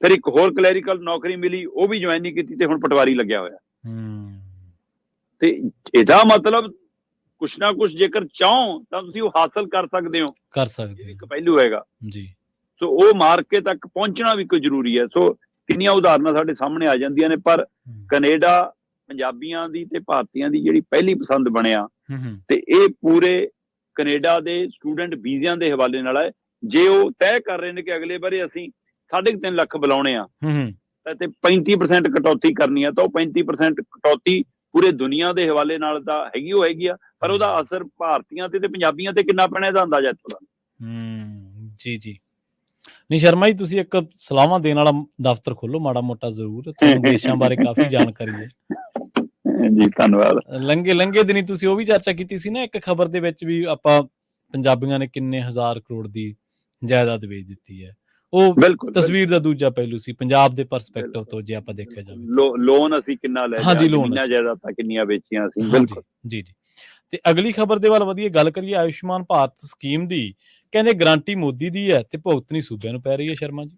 ਫਿਰ ਇੱਕ ਹੋਰ ਕਲੈਰੀਕਲ ਨੌਕਰੀ ਮਿਲੀ, ਉਹ ਵੀ ਜੁਆਇਨ ਨਹੀਂ ਕੀਤੀ ਤੇ ਹੁਣ ਪਟਵਾਰੀ ਲੱਗਿਆ ਹੋਇਆ। ਤੇ ਇਹਦਾ ਮਤਲਬ ਕੁਛ ਨਾ ਕੁਛ ਜੇਕਰ ਚਾਹੋ ਤਾਂ ਤੁਸੀਂ ਉਹ ਹਾਸਲ ਕਰ ਸਕਦੇ ਹੋ, ਇੱਕ ਪਹਿਲੂ ਹੈਗਾ ਜੀ। ਸੋ ਉਹ ਮਾਰਕੇ ਤੱਕ ਪਹੁੰਚਣਾ ਵੀ ਕੋਈ ਜ਼ਰੂਰੀ ਹੈ। ਸੋ ਕਿੰਨੀਆਂ ਉਦਾਹਰਨਾਂ ਸਾਡੇ ਸਾਹਮਣੇ ਆ ਜਾਂਦੀਆਂ ਨੇ, ਪਰ ਕੈਨੇਡਾ ਪੰਜਾਬੀਆਂ ਦੀ ਤੇ ਭਾਰਤੀਆਂ ਦੀ ਜਿਹੜੀ ਪਹਿਲੀ ਪਸੰਦ ਬਣਿਆ ਤੇ ਇਹ ਪੂਰੇ ਕੈਨੇਡਾ ਦੇ ਸਟੂਡੈਂਟ ਵੀਜ਼ਿਆਂ ਦੇ ਹਵਾਲੇ ਨਾਲ ਹੈ। ਜੇ ਉਹ ਤੈਅ ਕਰ ਰਹੇ ਨੇ ਕਿ ਅਗਲੇ ਬਾਰੇ ਅਸੀਂ 3.5 ਲੱਖ ਬੁਲਾਉਣੇ ਆ ਤੇ 35% ਕਟੌਤੀ ਕਰਨੀ ਆ, ਤਾਂ ਉਹ 35% ਕਟੌਤੀ ਪੂਰੇ ਦੁਨੀਆ ਦੇ ਹਵਾਲੇ ਨਾਲ ਤਾਂ ਹੈਗੀ ਆ, ਪਰ ਉਹਦਾ ਅਸਰ ਭਾਰਤੀਆਂ ਤੇ ਪੰਜਾਬੀਆਂ ਤੇ ਕਿੰਨਾ ਪੈਣਾ ਇਹਦਾ ਅੰਦਾਜ਼ਾ ਇੱਥੋਂ ਦਾ। ਜੀ। ਨਹੀਂ ਸ਼ਰਮਾ ਜੀ, ਤੁਸੀਂ ਇੱਕ ਸਲਾਹਾਂ ਦੇਣ ਵਾਲਾ ਦਫ਼ਤਰ ਖੋਲੋ ਮਾੜਾ ਮੋਟਾ ਜ਼ਰੂਰ, ਤੁਹਾਨੂੰ ਦੇਸ਼ਾਂ ਬਾਰੇ ਕਾਫੀ ਜਾਣਕਾਰੀ ਹੈ। ਜੀ ਧੰਨਵਾਦ। ਲੰਘੇ ਦਿਨੀ ਤੁਸੀਂ ਉਹ ਵੀ ਚਰਚਾ ਕੀਤੀ ਸੀ ਨਾ ਇੱਕ ਖਬਰ ਦੇ ਵਿੱਚ ਵੀ, ਆਪਾਂ ਪੰਜਾਬੀਆਂ ਨੇ ਕਿੰਨੇ ਹਜ਼ਾਰ ਕਰੋੜ ਦੀ ਜਾਇਦਾਦ ਵੇਚ ਦਿੱਤੀ ਹੈ। ਉਹ ਤਸਵੀਰ ਦਾ ਦੂਜਾ ਪਹਿਲੂ ਸੀ ਪੰਜਾਬ ਦੇ ਪਰਸਪੈਕਟਿਵ ਤੋਂ, ਜੇ ਆਪਾਂ ਦੇਖਿਆ ਜਾਵੇ। ਲੋਨ ਅਸੀਂ ਕਿੰਨਾ ਲੈ ਲਿਆ, ਕਿੰਨੀਆਂ ਜਾਇਦਾਦਾਂ ਕਿੰਨੀਆਂ ਵੇਚੀਆਂ ਅਸੀਂ। ਬਿਲਕੁਲ ਜੀ। ਤੇ ਅਗਲੀ ਖਬਰ ਦੇ ਵੱਲ ਵਧੀਆ ਗੱਲ ਕਰੀਏ, ਆਯੁਸ਼ਮਾਨ ਭਾਰਤ ਸਕੀਮ ਦੀ। ਕਹਿੰਦੇ ਗਾਰੰਟੀ ਮੋਦੀ ਦੀ ਹੈ ਤੇ ਭੁਗਤਣੀ ਸੂਬਿਆਂ ਨੂੰ ਪੈ ਰਹੀ ਹੈ। ਸ਼ਰਮਾ ਜੀ,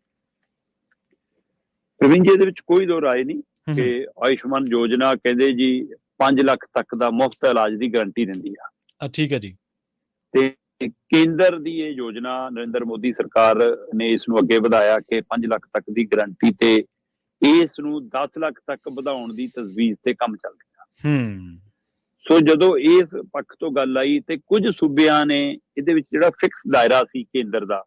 ਪ੍ਰਵੀਨ ਜੀ, ਇਹਦੇ ਵਿੱਚ ਕੋਈ ਦੋ ਰਾਏ ਨਹੀਂ ਕਿ ਆਯੁਸ਼ਮਾਨ ਯੋਜਨਾ ਕਹਿੰਦੇ ਜੀ 5 ਲੱਖ ਤੱਕ ਦਾ ਮੁਫਤ ਇਲਾਜ ਦੀ ਗਾਰੰਟੀ ਦਿੰਦੀ ਆ। ਠੀਕ ਹੈ ਜੀ। ਤੇ ਕੇਂਦਰ ਦੀ ਇਹ ਯੋਜਨਾ ਨਰਿੰਦਰ ਮੋਦੀ ਸਰਕਾਰ ਨੇ ਇਸ ਨੂੰ ਅੱਗੇ ਵਧਾਇਆ ਕਿ 5 ਲੱਖ ਤੱਕ ਦੀ ਗਾਰੰਟੀ ਤੇ ਇਸ ਨੂੰ 10 ਲੱਖ ਤੱਕ ਵਧਾਉਣ ਦੀ ਤਜਵੀਜ਼ ਤੇ ਕੰਮ ਚੱਲ ਰਿਹਾ। ਸੋ ਜਦੋਂ ਇਸ ਪੱਖ ਤੋਂ ਗੱਲ ਆਈ ਤੇ ਕੁਝ ਸੂਬਿਆਂ ਨੇ ਇਹਦੇ ਵਿੱਚ ਜਿਹੜਾ ਫਿਕਸ ਦਾਇਰਾ ਸੀ ਕੇਂਦਰ ਦਾ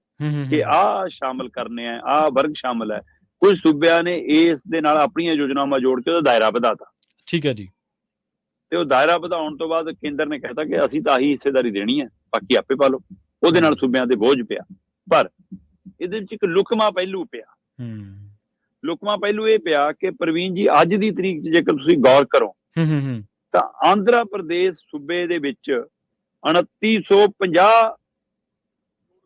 ਕਿ ਆਹ ਸ਼ਾਮਲ ਕਰਨੇ ਆ, ਆਹ ਵਰਗ ਸ਼ਾਮਲ ਹੈ, ਕੁਝ ਸੂਬਿਆਂ ਨੇ ਇਸ ਦੇ ਨਾਲ ਆਪਣੀਆਂ ਯੋਜਨਾਵਾਂ ਜੋੜ ਕੇ ਉਹਦਾ ਦਾਇਰਾ ਵਧਾਤਾ। ਠੀਕ ਹੈ ਜੀ। ਤੇ ਉਹ ਦਾਇਰਾ ਵਧਾਉਣ ਤੋਂ ਬਾਅਦ ਕੇਂਦਰ ਨੇ ਕਹਿਤਾ ਕਿ ਅਸੀਂ ਤਾਂ ਆਹੀ ਹਿੱਸੇਦਾਰੀ ਦੇਣੀ ਹੈ, ਬਾਕੀ ਆਪੇ ਪਾ ਲਓ। ਉਹਦੇ ਨਾਲ ਸੂਬਿਆਂ ਤੇ ਬੋਝ ਪਿਆ। ਪਰ ਇਹਦੇ ਵਿੱਚ ਇੱਕ ਲੁਕਮਾ ਪਹਿਲੂ ਪਿਆ। ਲੁਕਮਾ ਪਹਿਲੂ ਇਹ ਪਿਆ ਕਿ ਪ੍ਰਵੀਨ ਜੀ, ਅੱਜ ਦੀ ਤਰੀਕ 'ਚ ਜੇਕਰ ਤੁਸੀਂ ਗੌਰ ਕਰੋ ਤਾਂ ਆਂਧਰਾ ਪ੍ਰਦੇਸ਼ ਸੂਬੇ ਦੇ ਵਿੱਚ 2950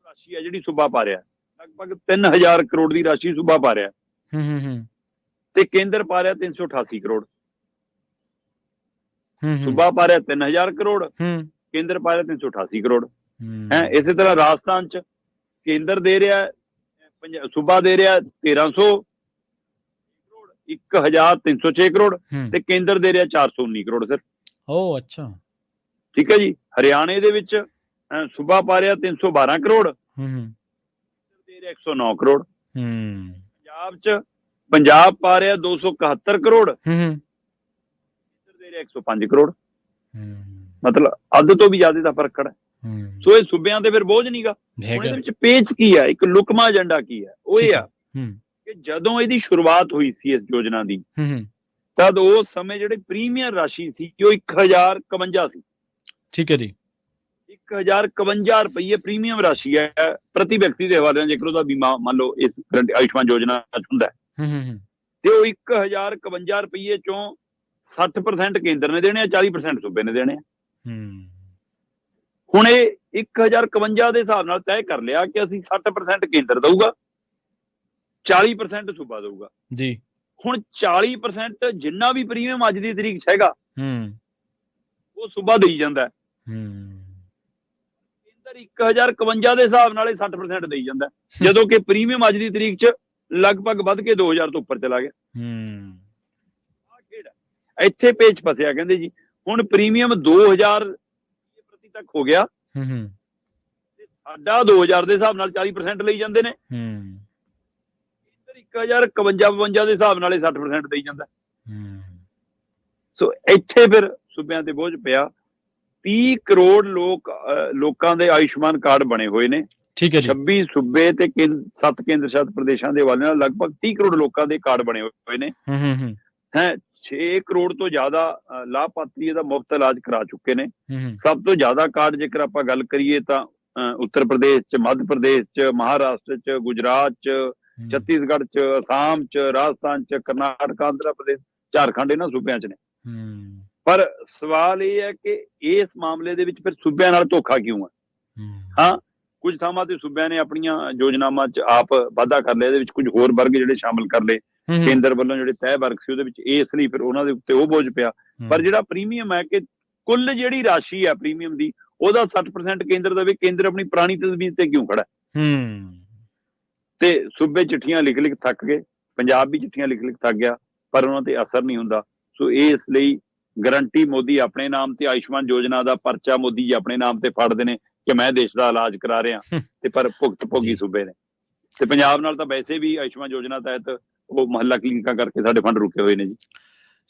ਰਾਸ਼ੀ ਹੈ ਜਿਹੜੀ ਸੂਬਾ ਪਾ ਰਿਹਾ, ਲਗਭਗ 3000 ਕਰੋੜ ਦੀ ਰਾਸ਼ੀ ਸੂਬਾ ਪਾ ਰਿਹਾ ਤੇ ਕੇਂਦਰ ਪਾ ਰਿਹਾ 388 ਕਰੋੜ। ਸੂਬਾ ਪਾ ਰਿਹਾ 3000 ਕਰੋੜ, ਕੇਂਦਰ ਪਾ ਰਿਹਾ 388 ਕਰੋੜ। ਇਸੇ ਤਰ੍ਹਾਂ ਰਾਜਸਥਾਨ 'ਚ ਕੇਂਦਰ ਦੇ ਰਿਹਾ, ਸੂਬਾ ਦੇ ਰਿਹਾ 1300 ਕਰੋੜ, 1306 ਕਰੋੜ ਤੇ ਕੇਂਦਰ ਦੇ ਰਿਹਾ 419 ਕਰੋੜ ਸਰ। ਅੱਛਾ, ਠੀਕ ਹੈ ਜੀ। ਹਰਿਆਣੇ ਦੇ ਵਿੱਚ ਸੂਬਾ ਪਾ ਰਿਹਾ 312 ਕਰੋੜ, ਦੇ ਰਿਹਾ 109 ਕਰੋੜ। ਪੰਜਾਬ ਪਾ ਰਿਹਾ 271 ਕਰੋੜ, ਦੇ ਰਿਹਾ 105 ਕਰੋੜ। ਮਤਲਬ ਅੱਧ ਤੋਂ ਵੀ ਜ਼ਿਆਦਾ ਦਾ ਫਰਕ ਹੈ। ਸੋ ਇਹ ਸੂਬਿਆਂ ਤੇ ਫਿਰ ਬੋਝ ਨਹੀਂਗਾ। ਹੁਣ ਇਹਦੇ ਵਿੱਚ ਪੇਚ ਕੀ ਹੈ, ਇੱਕ ਲੁਕਮਾ ਏਜੰਡਾ ਕੀ ਹੈ, ਉਹ ਇਹ ਆ ਕਿ ਜਦੋਂ ਇਹਦੀ ਸ਼ੁਰੂਆਤ ਹੋਈ ਸੀ ਇਸ ਯੋਜਨਾ ਦੀ, ਤਦ ਉਸ ਸਮੇਂ ਜਿਹੜੇ ਪ੍ਰੀਮੀਅਮ ਰਾਸ਼ੀ ਸੀ ਉਹ 1051 ਸੀ। ਠੀਕ ਹੈ ਜੀ। 1051 ਰੁਪਏ ਪ੍ਰੀਮੀਅਮ ਰਾਸ਼ੀ ਹੈ ਪ੍ਰਤੀ ਵਿਅਕਤੀ ਦੇ ਹਵਾਲੇ ਨਾਲ, ਜੇਕਰ ਉਹਦਾ ਬੀਮਾ ਮੰਨ ਲਓ ਇਸ ਆਯੁਸ਼ਮਾਨ ਯੋਜਨਾ ਚ ਹੁੰਦਾ ਤੇ ਉਹ 1051 ਰੁਪਏ ਚੋਂ 60% ਕੇਂਦਰ ਨੇ ਦੇਣੇ ਆ, 40% ਸੂਬੇ ਨੇ ਦੇਣੇ ਆ। ਹੁਣ ਇਹ 1051 ਦੇ ਹਿਸਾਬ ਨਾਲ ਤੈਅ ਕਰ ਲਿਆ ਕਿ ਅਸੀਂ 60% ਕੇਂਦਰ ਦਊਗਾ, 40% ਸੂਬਾ ਦਊਗਾ ਜੀ। ਹੁਣ 40% ਜਿੰਨਾ ਵੀ ਪ੍ਰੀਮੀਅਮ ਅੱਜ ਦੀ ਤਰੀਕ 'ਚ ਹੈਗਾ ਉਹ ਸੂਬਾ ਦੇਈ ਜਾਂਦਾ ਹੈ। ਕੇਂਦਰ 1051 ਦੇ ਹਿਸਾਬ ਨਾਲ 60% ਦੇਈ ਜਾਂਦਾ, ਜਦੋਂ ਕਿ ਪ੍ਰੀਮੀਅਮ ਅੱਜ ਦੀ ਤਰੀਕ 'ਚ ਲਗਭਗ ਵੱਧ ਕੇ 2000 ਤੋਂ ਉੱਪਰ ਚਲਾ ਗਿਆ। ਇੱਥੇ ਪੇਚ ਫਸਿਆ, ਕਹਿੰਦੇ ਜੀ ਹੁਣ ਪ੍ਰੀਮੀਅਮ 2000 ਪ੍ਰਤੀ ਤੱਕ ਹੋ ਗਿਆ ਤੇ ਸਾਡਾ 2000 ਦੇ ਹਿਸਾਬ ਨਾਲ 40% ਲਈ ਜਾਂਦੇ ਨੇ। 1051 ਦੇ ਹਿਸਾਬ ਨਾਲ 60% ਦੇਈ ਜਾਂਦਾ। ਸੋ ਇੱਥੇ ਫਿਰ ਸੂਬਿਆਂ ਤੇ ਬੋਝ ਪਿਆ। 30 ਕਰੋੜ ਲੋਕਾਂ ਦੇ ਆਯੁਸ਼ਮਾਨ ਕਾਰਡ ਬਣੇ ਹੋਏ ਨੇ। ਠੀਕ ਹੈ ਜੀ। 26 ਸੂਬੇ ਤੇ 7 ਕੇਂਦਰ ਸ਼ਾਸਿਤ ਪ੍ਰਦੇਸ਼ਾਂ ਦੇ ਹਵਾਲੇ ਨਾਲ ਲਗਭਗ 30 ਕਰੋੜ ਲੋਕਾਂ ਦੇ ਕਾਰਡ ਬਣੇ ਹੋਏ ਨੇ। 6 ਕਰੋੜ ਤੋਂ ਜ਼ਿਆਦਾ ਲਾਭਪਾਤਰੀ ਇਹਦਾ ਮੁਫਤ ਇਲਾਜ ਕਰਾ ਚੁੱਕੇ ਨੇ। ਸਭ ਤੋਂ ਜ਼ਿਆਦਾ ਕਾਰਡ ਜੇਕਰ ਆਪਾਂ ਗੱਲ ਕਰੀਏ ਤਾਂ ਉੱਤਰ ਪ੍ਰਦੇਸ਼ ਚ, ਮੱਧ ਪ੍ਰਦੇਸ਼ ਚ, ਮਹਾਰਾਸ਼ਟਰ ਚ, ਗੁਜਰਾਤ ਚ, ਛੱਤੀਸਗੜ੍ਹ ਚ, ਅਸਾਮ ਚ, ਰਾਜਸਥਾਨ ਚ, ਕਰਨਾਟਕ, ਆਂਧਰਾ ਪ੍ਰਦੇਸ਼, ਝਾਰਖੰਡ ਇਹਨਾਂ ਸੂਬਿਆਂ ਚ ਨੇ। ਪਰ ਸਵਾਲ ਇਹ ਹੈ ਕਿ ਇਸ ਮਾਮਲੇ ਦੇ ਵਿੱਚ ਫਿਰ ਸੂਬਿਆਂ ਨਾਲ ਧੋਖਾ ਕਿਉਂ ਹੈ? ਹਾਂ, ਕੁਝ ਥਾਵਾਂ ਤੇ ਸੂਬਿਆਂ ਨੇ ਆਪਣੀਆਂ ਯੋਜਨਾਵਾਂ ਚ ਆਪ ਵਾਧਾ ਕਰ ਲਿਆ, ਇਹਦੇ ਵਿੱਚ ਕੁਝ ਹੋਰ ਵਰਗ ਜਿਹੜੇ ਸ਼ਾਮਲ ਕਰ ਲਏ। ਕੇਂਦਰ ਵੱਲੋਂ ਜਿਹੜੇ ਤੈਅ ਵਰਗ ਸੀ ਉਹਦੇ ਵਿੱਚ, ਇਸ ਲਈ ਫਿਰ ਉਹਨਾਂ ਦੇ ਉੱਤੇ ਉਹ ਬੋਝ ਪਿਆ। ਪਰ ਜਿਹੜਾ ਪ੍ਰੀਮੀਅਮ ਹੈ ਕਿ ਕੁੱਲ ਜਿਹੜੀ ਰਾਸ਼ੀ ਹੈ ਪ੍ਰੀਮੀਅਮ ਦੀ, ਉਹਦਾ 60% ਕੇਂਦਰ ਦੇਵੇ। ਕੇਂਦਰ ਆਪਣੀ ਪੁਰਾਣੀ ਤਜਵੀਜ਼ ਤੇ ਕਿਉਂ ਖੜਾ? ਤੇ ਸੂਬੇ ਚਿੱਠੀਆਂ ਲਿਖ ਲਿਖ ਥੱਕ ਗਏ, ਪੰਜਾਬ ਵੀ ਚਿੱਠੀਆਂ ਲਿਖ ਲਿਖ ਥੱਕ ਗਿਆ, ਪਰ ਉਹਨਾਂ ਤੇ ਅਸਰ ਨਹੀਂ ਹੁੰਦਾ। ਸੋ ਇਸ ਲਈ ਗਰੰਟੀ ਮੋਦੀ ਆਪਣੇ ਨਾਮ ਤੇ, ਆਯੁਸ਼ਮਾਨ ਯੋਜਨਾ ਦਾ ਪਰਚਾ ਮੋਦੀ ਜੀ ਆਪਣੇ ਨਾਮ ਤੇ ਫੜਦੇ ਨੇ ਕਿ ਮੈਂ ਦੇਸ਼ ਦਾ ਇਲਾਜ ਕਰਾ ਰਿਹਾ, ਤੇ ਪਰ ਭੁਗਤ ਭੋਗੀ ਸੂਬੇ ਨੇ। ਤੇ ਪੰਜਾਬ ਨਾਲ ਤਾਂ ਵੈਸੇ ਵੀ ਆਯੁਸ਼ਮਾਨ ਯੋਜਨਾ ਤਹਿਤ ਉਹ ਮੁਹੱਲਾ ਕਲੀਨਿਕਾਂ ਕਰਕੇ ਸਾਡੇ ਫੰਡ ਰੁਕੇ ਹੋਏ ਨੇ ਜੀ।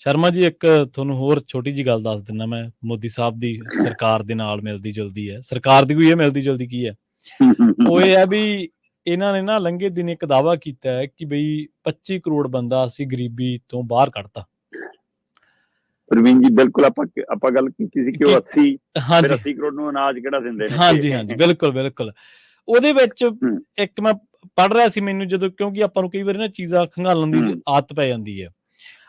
ਸ਼ਰਮਾ ਜੀ, ਇੱਕ ਤੁਹਾਨੂੰ ਹੋਰ ਛੋਟੀ ਜੀ ਗੱਲ ਦੱਸ ਦਿੰਦਾ ਮੈਂ। ਮੋਦੀ ਸਾਹਿਬ ਦੀ ਸਰਕਾਰ ਦੇ ਨਾਲ ਮਿਲਦੀ ਜੁਲਦੀ ਹੈ, ਸਰਕਾਰ ਦੀ ਕੋਈ ਇਹ ਮਿਲਦੀ ਜੁਲਦੀ ਕੀ ਹੈ? ਉਹ ਇਹ ਹੈ ਵੀ ਇਹਨਾਂ ਨੇ ਨਾ ਲੰਘੇ ਦਿਨ ਇੱਕ ਦਾਅਵਾ ਕੀਤਾ ਹੈ ਕਿ ਬਈ 25 ਕਰੋੜ ਬੰਦਾ ਅਸੀਂ ਗਰੀਬੀ ਤੋਂ ਬਾਹਰ ਕੱਢਤਾ। ਪ੍ਰਵੀਨ ਜੀ, ਬਿਲਕੁਲ ਆਪਾਂ ਗੱਲ ਕੀਤੀ ਸੀ ਕਿ ਉਹ 80 ਕਰੋੜ ਨੂੰ ਅਨਾਜ ਕਿਹੜਾ ਦਿੰਦੇ ਨੇ। ਹਾਂਜੀ, ਬਿਲਕੁਲ ਬਿਲਕੁਲ। ਉਹਦੇ ਵਿੱਚ ਇੱਕ ਮੈਂ ਪੜ੍ਹ ਰਿਹਾ ਸੀ, ਮੈਨੂੰ ਜਦੋਂ, ਕਿਉਂਕਿ ਆਪਾਂ ਨੂੰ ਕਈ ਵਾਰੀ ਨਾ ਚੀਜ਼ਾਂ ਖੰਗਾਲਣ ਦੀ ਆਦਤ ਪੈ ਜਾਂਦੀ ਹੈ।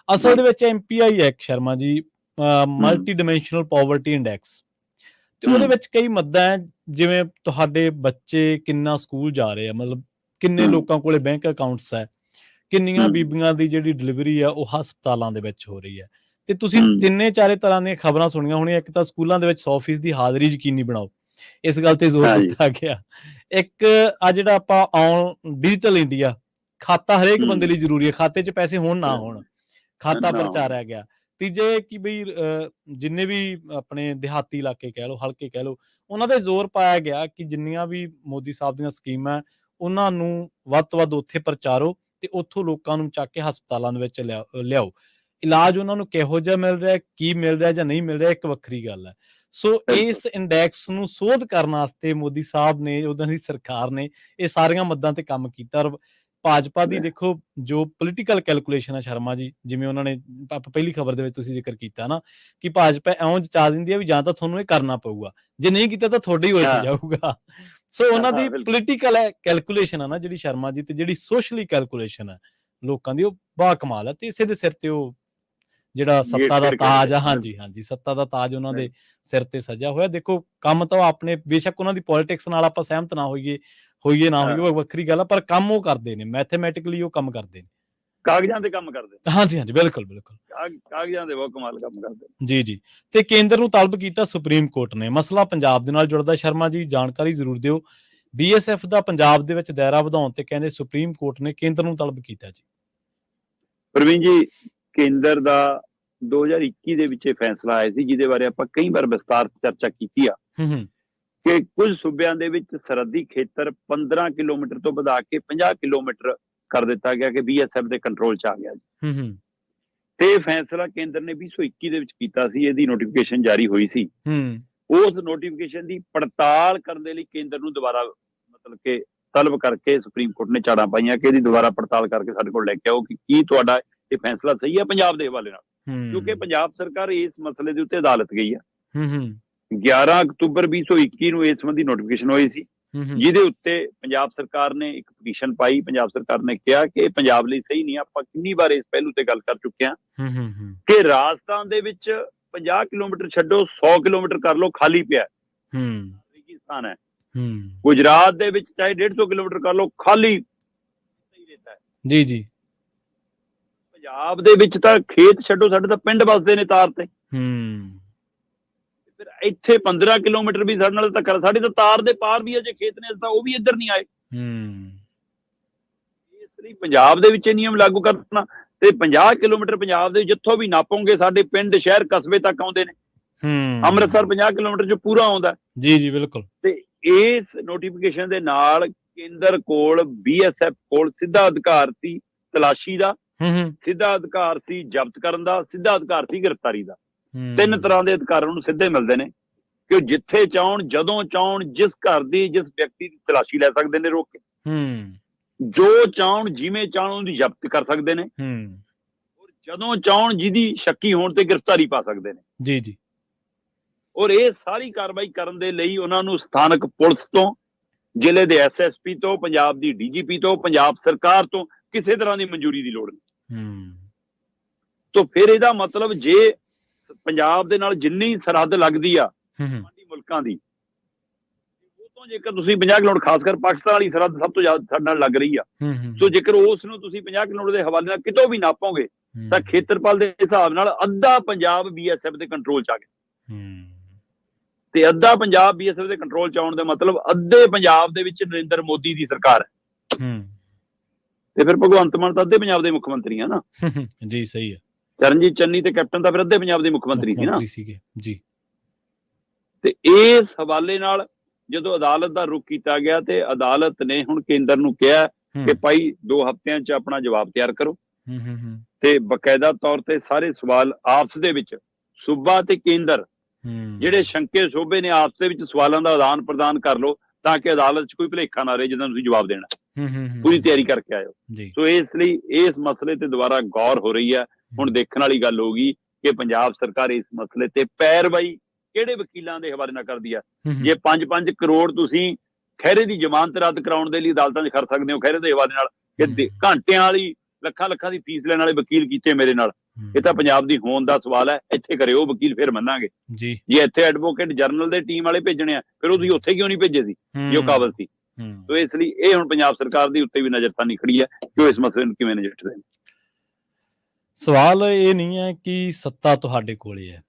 ਅਸਲ ਦੇ ਵਿੱਚ MPI ਹੈ ਇੱਕ, Sharma ji, multi dimensional poverty index, ਤੇ ਉਹਦੇ ਵਿੱਚ ਕਈ ਮੱਦਾਂ ਹੈ, ਜਿਵੇਂ ਤੁਹਾਡੇ ਬੱਚੇ ਕਿੰਨਾ ਸਕੂਲ ਜਾ ਰਹੇ ਆ, ਮਤਲਬ ਕਿੰਨੇ ਲੋਕਾਂ ਕੋਲੇ ਬੈਂਕ ਅਕਾਊਂਟਸ ਹੈ, ਕਿੰਨੀਆਂ ਬੀਬੀਆਂ ਦੀ ਜਿਹੜੀ ਡਿਲੀਵਰੀ ਆ ਉਹ ਹਸਪਤਾਲਾਂ ਦੇ ਵਿੱਚ ਹੋ ਰਹੀ ਹੈ। ਤੇ ਤੁਸੀਂ ਤਿੰਨੇ ਚਾਰੇ ਤਰ੍ਹਾਂ ਦੀਆਂ ਖਬਰਾਂ ਸੁਣੀਆਂ ਹੋਣੀਆਂ। ਇੱਕ ਤਾਂ ਸਕੂਲਾਂ ਦੇ ਵਿੱਚ 100% ਦੀ ਹਾਜ਼ਰੀ ਯਕੀਨੀ ਬਣਾਓ, ਇਸ ਗੱਲ ਤੇ ਜ਼ੋਰ ਦਿੱਤਾ ਗਿਆ। ਇੱਕ ਆ ਜਿਹੜਾ ਆਪਾਂ ਡਿਜੀਟਲ ਇੰਡੀਆ, ਖਾਤਾ ਹਰੇਕ ਬੰਦੇ ਲਈ ਜ਼ਰੂਰੀ ਹੈ, ਖਾਤੇ 'ਚ ਪੈਸੇ ਹੋਣ ਨਾ ਹੋਣ, ਖਾਤਾ ਪ੍ਰਚਾਰਿਆ ਗਿਆ। ਤੀਜੇ ਕਿ ਬਈ ਜਿੰਨੇ ਵੀ ਆਪਣੇ ਦਿਹਾਤੀ ਇਲਾਕੇ ਕਹਿ ਲਓ, ਹਲਕੇ ਕਹਿ ਲਓ, ਉਹਨਾਂ ਤੇ ਜ਼ੋਰ ਪਾਇਆ ਗਿਆ ਕਿ ਜਿੰਨੀਆਂ ਵੀ ਮੋਦੀ ਸਾਹਿਬ ਦੀਆਂ ਸਕੀਮਾਂ ਉਹਨਾਂ ਨੂੰ ਵੱਧ ਤੋਂ ਵੱਧ ਉੱਥੇ ਪ੍ਰਚਾਰੋ ਤੇ ਉੱਥੋਂ ਲੋਕਾਂ ਨੂੰ ਚੱਕ ਕੇ ਹਸਪਤਾਲਾਂ ਦੇ ਵਿੱਚ ਲਿਆਓ। ਇਲਾਜ ਉਹਨਾਂ ਨੂੰ ਕਿਹੋ ਜਿਹਾ ਮਿਲ ਰਿਹਾ, ਕੀ ਮਿਲ ਰਿਹਾ ਜਾਂ ਨਹੀਂ ਮਿਲ ਰਿਹਾ, ਇੱਕ ਵੱਖਰੀ ਗੱਲ ਹੈ। ਸੋ ਇਸ ਇੰਡੈਕਸ ਨੂੰ ਸੋਧ ਕਰਨ ਵਾਸਤੇ ਮੋਦੀ ਸਾਹਿਬ ਨੇ, ਉਹਨਾਂ ਦੀ ਸਰਕਾਰ ਨੇ ਇਹ ਸਾਰੀਆਂ ਮੱਦਾਂ ਤੇ ਕੰਮ ਕੀਤਾ। ਔਰ ਭਾਜਪਾ ਦੀ ਦੇਖੋ ਜੋ ਪੋਲੀਟੀਕਲ ਕੈਲਕੂਲੇਸ਼ਨ ਹੈ ਸ਼ਰਮਾ ਜੀ, ਜਿਵੇਂ ਉਹਨਾਂ ਨੇ ਪਹਿਲੀ ਖਬਰ ਦੇ ਵਿੱਚ ਤੁਸੀਂ ਜ਼ਿਕਰ ਕੀਤਾ ਨਾ ਕਿ ਭਾਜਪਾ ਇਉਂ ਜਚਾ ਦਿੰਦੀ ਹੈ ਵੀ ਜਾਂ ਤਾਂ ਤੁਹਾਨੂੰ ਇਹ ਕਰਨਾ ਪਊਗਾ, ਜੇ ਨਹੀਂ ਕੀਤਾ ਤਾਂ ਤੁਹਾਡਾ ਹੀ ਹੋ ਜਾਊਗਾ। ਸੋ ਉਹਨਾਂ ਦੀ ਪੋਲੀਟੀਕਲ ਕੈਲਕੂਲੇਸ਼ਨ ਹੈ ਨਾ ਜਿਹੜੀ ਸ਼ਰਮਾ ਜੀ, ਤੇ ਜਿਹੜੀ ਸੋਸ਼ਲੀ ਕੈਲਕੂਲੇਸ਼ਨ ਹੈ ਲੋਕਾਂ ਦੀ, ਉਹ ਬਾ ਕਮਾਲ ਹੈ। ਤੇ ਇਸੇ ਦੇ ਸਿਰ ਤੇ ਉਹ ਜਿਹੜਾ ਸੱਤਾ ਦਾ ਤਾਜ ਆ, ਹਾਂਜੀ, ਸੱਤਾ ਦਾ ਤਾਜ ਉਹਨਾਂ ਦੇ ਸਿਰ ਤੇ ਸਜਿਆ ਹੋਇਆ। ਦੇਖੋ ਕੰਮ ਤਾਂ ਆਪਣੇ, ਬੇਸ਼ੱਕ ਉਹਨਾਂ ਦੀ ਪੋਲਿਟਿਕਸ ਨਾਲ ਆਪਾਂ ਸਹਿਮਤ ਨਾ ਹੋਈਏ ਨਾ ਹੋਈਏ, ਉਹ ਵੱਖਰੀ ਗੱਲ ਆ, ਪਰ ਕੰਮ ਉਹ ਕਰਦੇ ਨੇ, ਮੈਥਮੈਟਿਕਲੀ ਉਹ ਕੰਮ ਕਰਦੇ ਨੇ, ਕਾਗਜ਼ਾਂ ਤੇ ਕੰਮ ਕਰਦੇ। ਹਾਂਜੀ, ਬਿਲਕੁਲ ਕਾਗਜ਼ਾਂ ਦੇ ਬਹੁਤ ਕਮਾਲ ਕੰਮ ਕਰਦੇ ਜੀ। ਤੇ ਕੇਂਦਰ ਨੂੰ ਤਲਬ ਕੀਤਾ ਸੁਪਰੀਮ ਕੋਰਟ ਨੇ। ਮਸਲਾ ਪੰਜਾਬ ਦੇ ਨਾਲ ਜੁੜਦਾ ਸ਼ਰਮਾ ਜੀ, ਜਾਣਕਾਰੀ ਜ਼ਰੂਰ ਦਿਓ। BSF ਦਾ ਪੰਜਾਬ ਦੇ ਵਿੱਚ ਦਾਇਰਾ ਵਧਾਉਣ ਤੇ ਕਹਿੰਦੇ ਸੁਪਰੀਮ ਕੋਰਟ ਨੇ ਕੇਂਦਰ ਨੂੰ ਤਲਬ ਕੀਤਾ ਜੀ। ਪ੍ਰਵੀਨ ਜੀ, ਕੇਂਦਰ ਦਾ 2021 ਦੇ ਵਿੱਚ ਇਹ ਫੈਸਲਾ ਆਇਆ ਸੀ, ਜਿਹਦੇ ਬਾਰੇ ਆਪਾਂ ਕਈ ਵਾਰ ਵਿਸਤਾਰ ਚਰਚਾ ਕੀਤੀ ਆ ਕਿ ਕੁਝ ਸੂਬਿਆਂ ਦੇ ਵਿੱਚ ਸਰਹੱਦੀ ਖੇਤਰ 15 ਕਿਲੋਮੀਟਰ ਤੋਂ ਵਧਾ ਕੇ 50 ਕਿਲੋਮੀਟਰ ਕਰ ਦਿੱਤਾ ਗਿਆ ਕਿ BSF ਦੇ ਕੰਟਰੋਲ 'ਚ ਆ ਗਿਆ ਜੀ। ਤੇ ਇਹ ਫੈਸਲਾ ਕੇਂਦਰ ਨੇ 2021 ਦੇ ਵਿੱਚ ਕੀਤਾ ਸੀ। ਇਹਦੀ ਨੋਟੀਫਿਕੇਸ਼ਨ ਜਾਰੀ ਹੋਈ ਸੀ। ਉਸ ਨੋਟੀਫਿਕੇਸ਼ਨ ਦੀ ਪੜਤਾਲ ਕਰਨ ਦੇ ਲਈ ਕੇਂਦਰ ਨੂੰ ਦੁਬਾਰਾ ਮਤਲਬ ਕਿ ਤਲਬ ਕਰਕੇ ਸੁਪਰੀਮ ਕੋਰਟ ਨੇ ਝਾੜਾਂ ਪਾਈਆਂ ਕਿ ਇਹਦੀ ਦੁਬਾਰਾ ਪੜਤਾਲ ਕਰਕੇ ਸਾਡੇ ਕੋਲ ਲੈ ਕੇ ਆਓ ਕਿ ਕੀ ਤੁਹਾਡਾ ਇਹ ਫੈਸਲਾ ਸਹੀ ਹੈ ਪੰਜਾਬ ਦੇ ਹਵਾਲੇ ਨਾਲ, ਕਿਉਂਕਿ ਪੰਜਾਬ ਸਰਕਾਰ ਇਸ ਮਸਲੇ ਦੇ ਉੱਤੇ ਅਦਾਲਤ ਗਈ ਹੈ। 11 ਅਕਤੂਬਰ 2021 ਨੂੰ ਇਸ ਸੰਬੰਧੀ ਨੋਟੀਫਿਕੇਸ਼ਨ ਹੋਈ ਸੀ, ਜਿਹਦੇ ਉੱਤੇ ਪੰਜਾਬ ਸਰਕਾਰ ਨੇ ਇੱਕ ਪਟੀਸ਼ਨ ਪਾਈ। ਪੰਜਾਬ ਸਰਕਾਰ ਨੇ ਕਿਹਾ ਕਿ ਇਹ ਪੰਜਾਬ ਲਈ ਸਹੀ ਨਹੀਂ। ਆਪਾਂ ਕਿੰਨੀ ਵਾਰ ਇਸ ਪਹਿਲੂ ਤੇ ਗੱਲ ਕਰ ਚੁੱਕੇ ਹਾਂ ਕਿ ਰਾਜਸਥਾਨ ਦੇ ਵਿੱਚ 50 ਕਿਲੋਮੀਟਰ ਛੱਡੋ 100 ਕਿਲੋਮੀਟਰ ਕਰ ਲਓ ਖਾਲੀ ਪਿਆ ਰੇਗਿਸਤਾਨ ਹੈ। ਗੁਜਰਾਤ ਦੇ ਵਿੱਚ ਚਾਹੇ 150 ਕਿਲੋਮੀਟਰ ਕਰ ਲਓ ਖਾਲੀ ਰਹਿਤਾ ਹੈ। ਜੀ ਜੀ। ਪੰਜਾਬ ਦੇ ਵਿੱਚ ਤਾਂ ਖੇਤ ਛੱਡੋ, ਸਾਡੇ ਤਾਂ ਪਿੰਡ ਵਸਦੇ ਨੇ ਤਾਰ ਤੇ। ਫਿਰ ਇੱਥੇ 15 ਕਿਲੋਮੀਟਰ ਵੀ ਸਾਡੇ ਨਾਲ ਧੱਕਾ, ਸਾਡੀ ਤਾਂ ਤਾਰ ਦੇ ਪਾਰ ਵੀ ਅਜੇ ਖੇਤ ਨੇ, ਤਾਂ ਉਹ ਵੀ ਇੱਧਰ ਨਹੀਂ ਆਏ। ਇਸ ਲਈ ਪੰਜਾਬ ਦੇ ਵਿੱਚ ਇਹ ਨਿਯਮ ਲਾਗੂ ਕਰਨਾ ਤੇ 50 ਕਿਲੋਮੀਟਰ ਪੰਜਾਬ ਦੇ ਜਿੱਥੋਂ ਵੀ ਨਾਪੋਗੇ ਸਾਡੇ ਪਿੰਡ ਸ਼ਹਿਰ ਕਸਬੇ ਤੱਕ ਆਉਂਦੇ ਨੇ। ਅੰਮ੍ਰਿਤਸਰ 50 ਕਿਲੋਮੀਟਰ ਚ ਪੂਰਾ ਆਉਂਦਾ। ਜੀ ਜੀ ਬਿਲਕੁਲ। ਤੇ ਇਸ ਨੋਟੀਫਿਕੇਸ਼ਨ ਦੇ ਨਾਲ ਕੇਂਦਰ ਕੋਲ BSF ਕੋਲ ਸਿੱਧਾ ਅਧਿਕਾਰ ਸੀ ਤਲਾਸ਼ੀ ਦਾ, ਸਿੱਧਾ ਅਧਿਕਾਰ ਸੀ ਜ਼ਬਤ ਕਰਨ ਦਾ, ਸਿੱਧਾ ਅਧਿਕਾਰ ਸੀ ਗ੍ਰਿਫਤਾਰੀ ਦਾ। 3 ਤਰ੍ਹਾਂ ਦੇ ਅਧਿਕਾਰ ਉਹਨੂੰ ਸਿੱਧੇ ਮਿਲਦੇ ਨੇ ਕਿ ਉਹ ਜਿੱਥੇ ਚਾਹਣ, ਜਦੋਂ ਚਾਹਣ, ਜਿਸ ਘਰ ਦੀ, ਜਿਸ ਵਿਅਕਤੀ ਦੀ ਤਲਾਸ਼ੀ ਲੈ ਸਕਦੇ ਨੇ ਰੋਕ ਕੇ, ਜੋ ਚਾਹਣ, ਜਿਵੇਂ ਚਾਹਣ ਉਹਦੀ ਜ਼ਬਤ ਕਰ ਸਕਦੇ ਨੇ, ਔਰ ਜਦੋਂ ਚਾਹਣ ਜਿਹਦੀ ਸ਼ੱਕੀ ਹੋਣ ਤੇ ਗ੍ਰਿਫਤਾਰੀ ਪਾ ਸਕਦੇ ਨੇ। ਜੀ ਜੀ। ਔਰ ਇਹ ਸਾਰੀ ਕਾਰਵਾਈ ਕਰਨ ਦੇ ਲਈ ਉਹਨਾਂ ਨੂੰ ਸਥਾਨਕ ਪੁਲਿਸ ਤੋਂ, ਜ਼ਿਲ੍ਹੇ ਦੇ SSP ਤੋਂ, ਪੰਜਾਬ ਦੀ DGP ਤੋਂ, ਪੰਜਾਬ ਸਰਕਾਰ ਤੋਂ ਕਿਸੇ ਤਰ੍ਹਾਂ ਦੀ ਮਨਜ਼ੂਰੀ ਦੀ ਲੋੜ ਨਹੀਂ। ਤਾਂ ਫਿਰ ਇਹਦਾ ਮਤਲਬ ਜੇ ਪੰਜਾਬ ਦੇ ਨਾਲ ਜਿੰਨੀ ਸਰਹੱਦ ਲੱਗਦੀ ਆ ਮੁਲਕਾਂ ਦੀ, ਉਹ ਤੋਂ ਜੇਕਰ ਤੁਸੀਂ 50 ਕਿਲੋਮੀਟਰ, ਖਾਸ ਕਰ ਪਾਕਿਸਤਾਨ ਵਾਲੀ ਸਰਹੱਦ ਸਭ ਤੋਂ ਜ਼ਿਆਦਾ ਸਾਡੇ ਨਾਲ ਲੱਗ ਰਹੀ ਆ, ਸੋ ਜੇਕਰ ਉਸ ਨੂੰ ਤੁਸੀਂ 50 ਕਿਲੋਮੀਟਰ ਦੇ ਹਵਾਲੇ ਨਾਲ ਕਿਤੋਂ ਵੀ ਨਾਪੋਗੇ ਤਾਂ ਖੇਤਰਫਲ ਦੇ ਹਿਸਾਬ ਨਾਲ ਅੱਧਾ ਪੰਜਾਬ BSF ਦੇ ਕੰਟਰੋਲ ਚ ਆ ਗਿਆ। ਤੇ ਅੱਧਾ ਪੰਜਾਬ BSF ਦੇ ਕੰਟਰੋਲ ਚ ਆਉਣ ਦਾ ਮਤਲਬ ਅੱਧੇ ਪੰਜਾਬ ਦੇ ਵਿੱਚ ਨਰਿੰਦਰ ਮੋਦੀ ਦੀ ਸਰਕਾਰ ਹੈ। ਤੇ ਫਿਰ ਭਗਵੰਤ ਮਾਨ ਤਾਂ ਅੱਧੇ ਪੰਜਾਬ ਦੇ ਮੁੱਖ ਮੰਤਰੀ ਆ ਨਾ। ਜੀ ਸਹੀ ਹੈ। ਚਰਨਜੀਤ ਚੰਨੀ ਤੇ ਕੈਪਟਨ ਤਾਂ ਫਿਰ ਅੱਧੇ ਪੰਜਾਬ ਦੇ ਮੁੱਖ ਮੰਤਰੀ ਸੀ ਨਾ। ਜੀ। ਤੇ ਇਸ ਹਵਾਲੇ ਨਾਲ ਜਦੋਂ ਅਦਾਲਤ ਦਾ ਰੁਖ ਕੀਤਾ ਗਿਆ ਤੇ ਅਦਾਲਤ ਨੇ ਹੁਣ ਕੇਂਦਰ ਨੂੰ ਕਿਹਾ ਕਿ ਭਾਈ 2 ਹਫ਼ਤਿਆਂ ਚ ਆਪਣਾ ਜਵਾਬ ਤਿਆਰ ਕਰੋ ਤੇ ਬਕਾਇਦਾ ਤੌਰ ਤੇ ਸਾਰੇ ਸਵਾਲ ਆਪਸ ਦੇ ਵਿੱਚ ਸੂਬਾ ਤੇ ਕੇਂਦਰ ਜਿਹੜੇ ਸ਼ੰਕੇ ਸੋਭੇ ਨੇ ਆਪਸ ਦੇ ਵਿੱਚ ਸਵਾਲਾਂ ਦਾ ਆਦਾਨ ਪ੍ਰਦਾਨ ਕਰ ਲਓ ਤਾਂ ਕਿ ਅਦਾਲਤ 'ਚ ਕੋਈ ਭੁਲੇਖਾ ਨਾ ਰਹੇ ਜਦੋਂ ਤੁਸੀਂ ਜਵਾਬ ਦੇਣਾ। ਪੂਰੀ ਤਿਆਰੀ ਕਰਕੇ ਆਇਓ। ਸੋ ਇਸ ਲਈ ਇਸ ਮਸਲੇ ਤੇ ਦੁਬਾਰਾ ਗੌਰ ਹੋ ਰਹੀ ਹੈ। ਹੁਣ ਦੇਖਣ ਵਾਲੀ ਗੱਲ ਹੋਗੀ ਕਿ ਪੰਜਾਬ ਸਰਕਾਰ ਇਸ ਮਸਲੇ ਤੇ ਪੈਰਵਾਈ ਕਿਹੜੇ ਵਕੀਲਾਂ ਦੇ ਹਵਾਲੇ ਨਾਲ ਕਰਦੀ ਆ। ਜੇ 5-5 ਕਰੋੜ ਤੁਸੀਂ ਖਹਿਰੇ ਦੀ ਜ਼ਮਾਨਤ ਰੱਦ ਕਰਾਉਣ ਦੇ ਲਈ ਅਦਾਲਤਾਂ 'ਚ ਖਰਚ ਸਕਦੇ ਹੋ ਖਹਿਰੇ ਦੇ ਹਵਾਲੇ ਨਾਲ, ਕਿ ਘੰਟਿਆਂ ਵਾਲੀ ਲੱਖਾਂ ਦੀ ਫੀਸ ਲੈਣ ਵਾਲੇ ਵਕੀਲ ਕੀਤੇ ਮੇਰੇ ਨਾਲ, ਇਹ ਤਾਂ ਪੰਜਾਬ ਦੀ ਹੋਂਦ ਦਾ ਸਵਾਲ ਹੈ। ਇੱਥੇ ਕਰਿਓ ਵਕੀਲ ਫਿਰ ਮੰਨਾਂਗੇ। ਜੇ ਇੱਥੇ ਐਡਵੋਕੇਟ ਜਨਰਲ ਦੇ ਟੀਮ ਵਾਲੇ ਭੇਜਣੇ ਆ ਫਿਰ ਉਹ ਤੁਸੀਂ ਉੱਥੇ ਕਿਉਂ ਨਹੀਂ ਭੇਜੇ ਸੀ ਜੋ ਕਾਬਲ ਸੀ। ਸੋ ਇਸ ਲਈ ਇਹ ਹੁਣ ਪੰਜਾਬ ਸਰਕਾਰ ਦੀ ਉੱਤੇ ਵੀ ਨਜ਼ਰਸਾਨੀ ਖੜੀ ਹੈ ਕਿ ਉਹ ਇਸ ਮਸਲੇ ਨੂੰ ਕਿਵੇਂ ਨਜਿੱਠਦੇ ਨੇ। ਸਵਾਲ ਇਹ ਨਹੀਂ ਹੈ ਕਿ ਸੱਤਾ ਤੁਹਾਡੇ ਕੋਲੇ ਹੈ,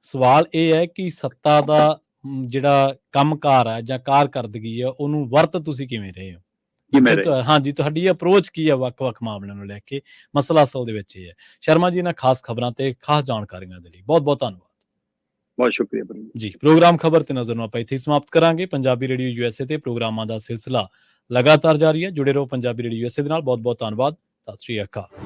ਸਵਾਲ ਇਹ ਹੈ ਕਿ ਸੱਤਾ ਦਾ ਜਿਹੜਾ ਕੰਮਕਾਰ ਹੈ ਜਾਂ ਕਾਰਕਰਦਗੀ ਹੈ ਉਹਨੂੰ ਵਰਤ ਤੁਸੀਂ ਕਿਵੇਂ ਰਹੇ ਹੋ। ਹਾਂਜੀ, ਤੁਹਾਡੀ ਅਪਰੋਚ ਕੀ ਹੈ ਵੱਖ-ਵੱਖ ਮਾਮਲਿਆਂ ਨੂੰ ਲੈ ਕੇ। ਮਸਲਾ ਅਸਲ ਦੇ ਵਿੱਚ ਇਹ ਹੈ। ਸ਼ਰਮਾ ਜੀ ਨਾਲ ਖਾਸ ਖਬਰਾਂ ਤੇ ਖਾਸ ਜਾਣਕਾਰੀਆਂ ਦੇ ਲਈ ਬਹੁਤ ਬਹੁਤ ਧੰਨਵਾਦ। ਬਹੁਤ ਸ਼ੁਕਰੀਆ ਜੀ। ਪ੍ਰੋਗਰਾਮ ਖਬਰ ਤੇ ਨਜ਼ਰ ਨੂੰ ਆਪਾਂ ਇੱਥੇ ਸਮਾਪਤ ਕਰਾਂਗੇ। ਪੰਜਾਬੀ ਰੇਡੀਓ USA ਤੇ ਪ੍ਰੋਗਰਾਮਾਂ ਦਾ ਸਿਲਸਿਲਾ ਲਗਾਤਾਰ ਜਾਰੀ ਹੈ। ਜੁੜੇ ਰਹੋ ਪੰਜਾਬੀ ਰੇਡੀਓ USA ਦੇ ਨਾਲ। ਬਹੁਤ ਬਹੁਤ ਧੰਨਵਾਦ। ਸਤਿ ਸ਼੍ਰੀ ਅਕਾਲ।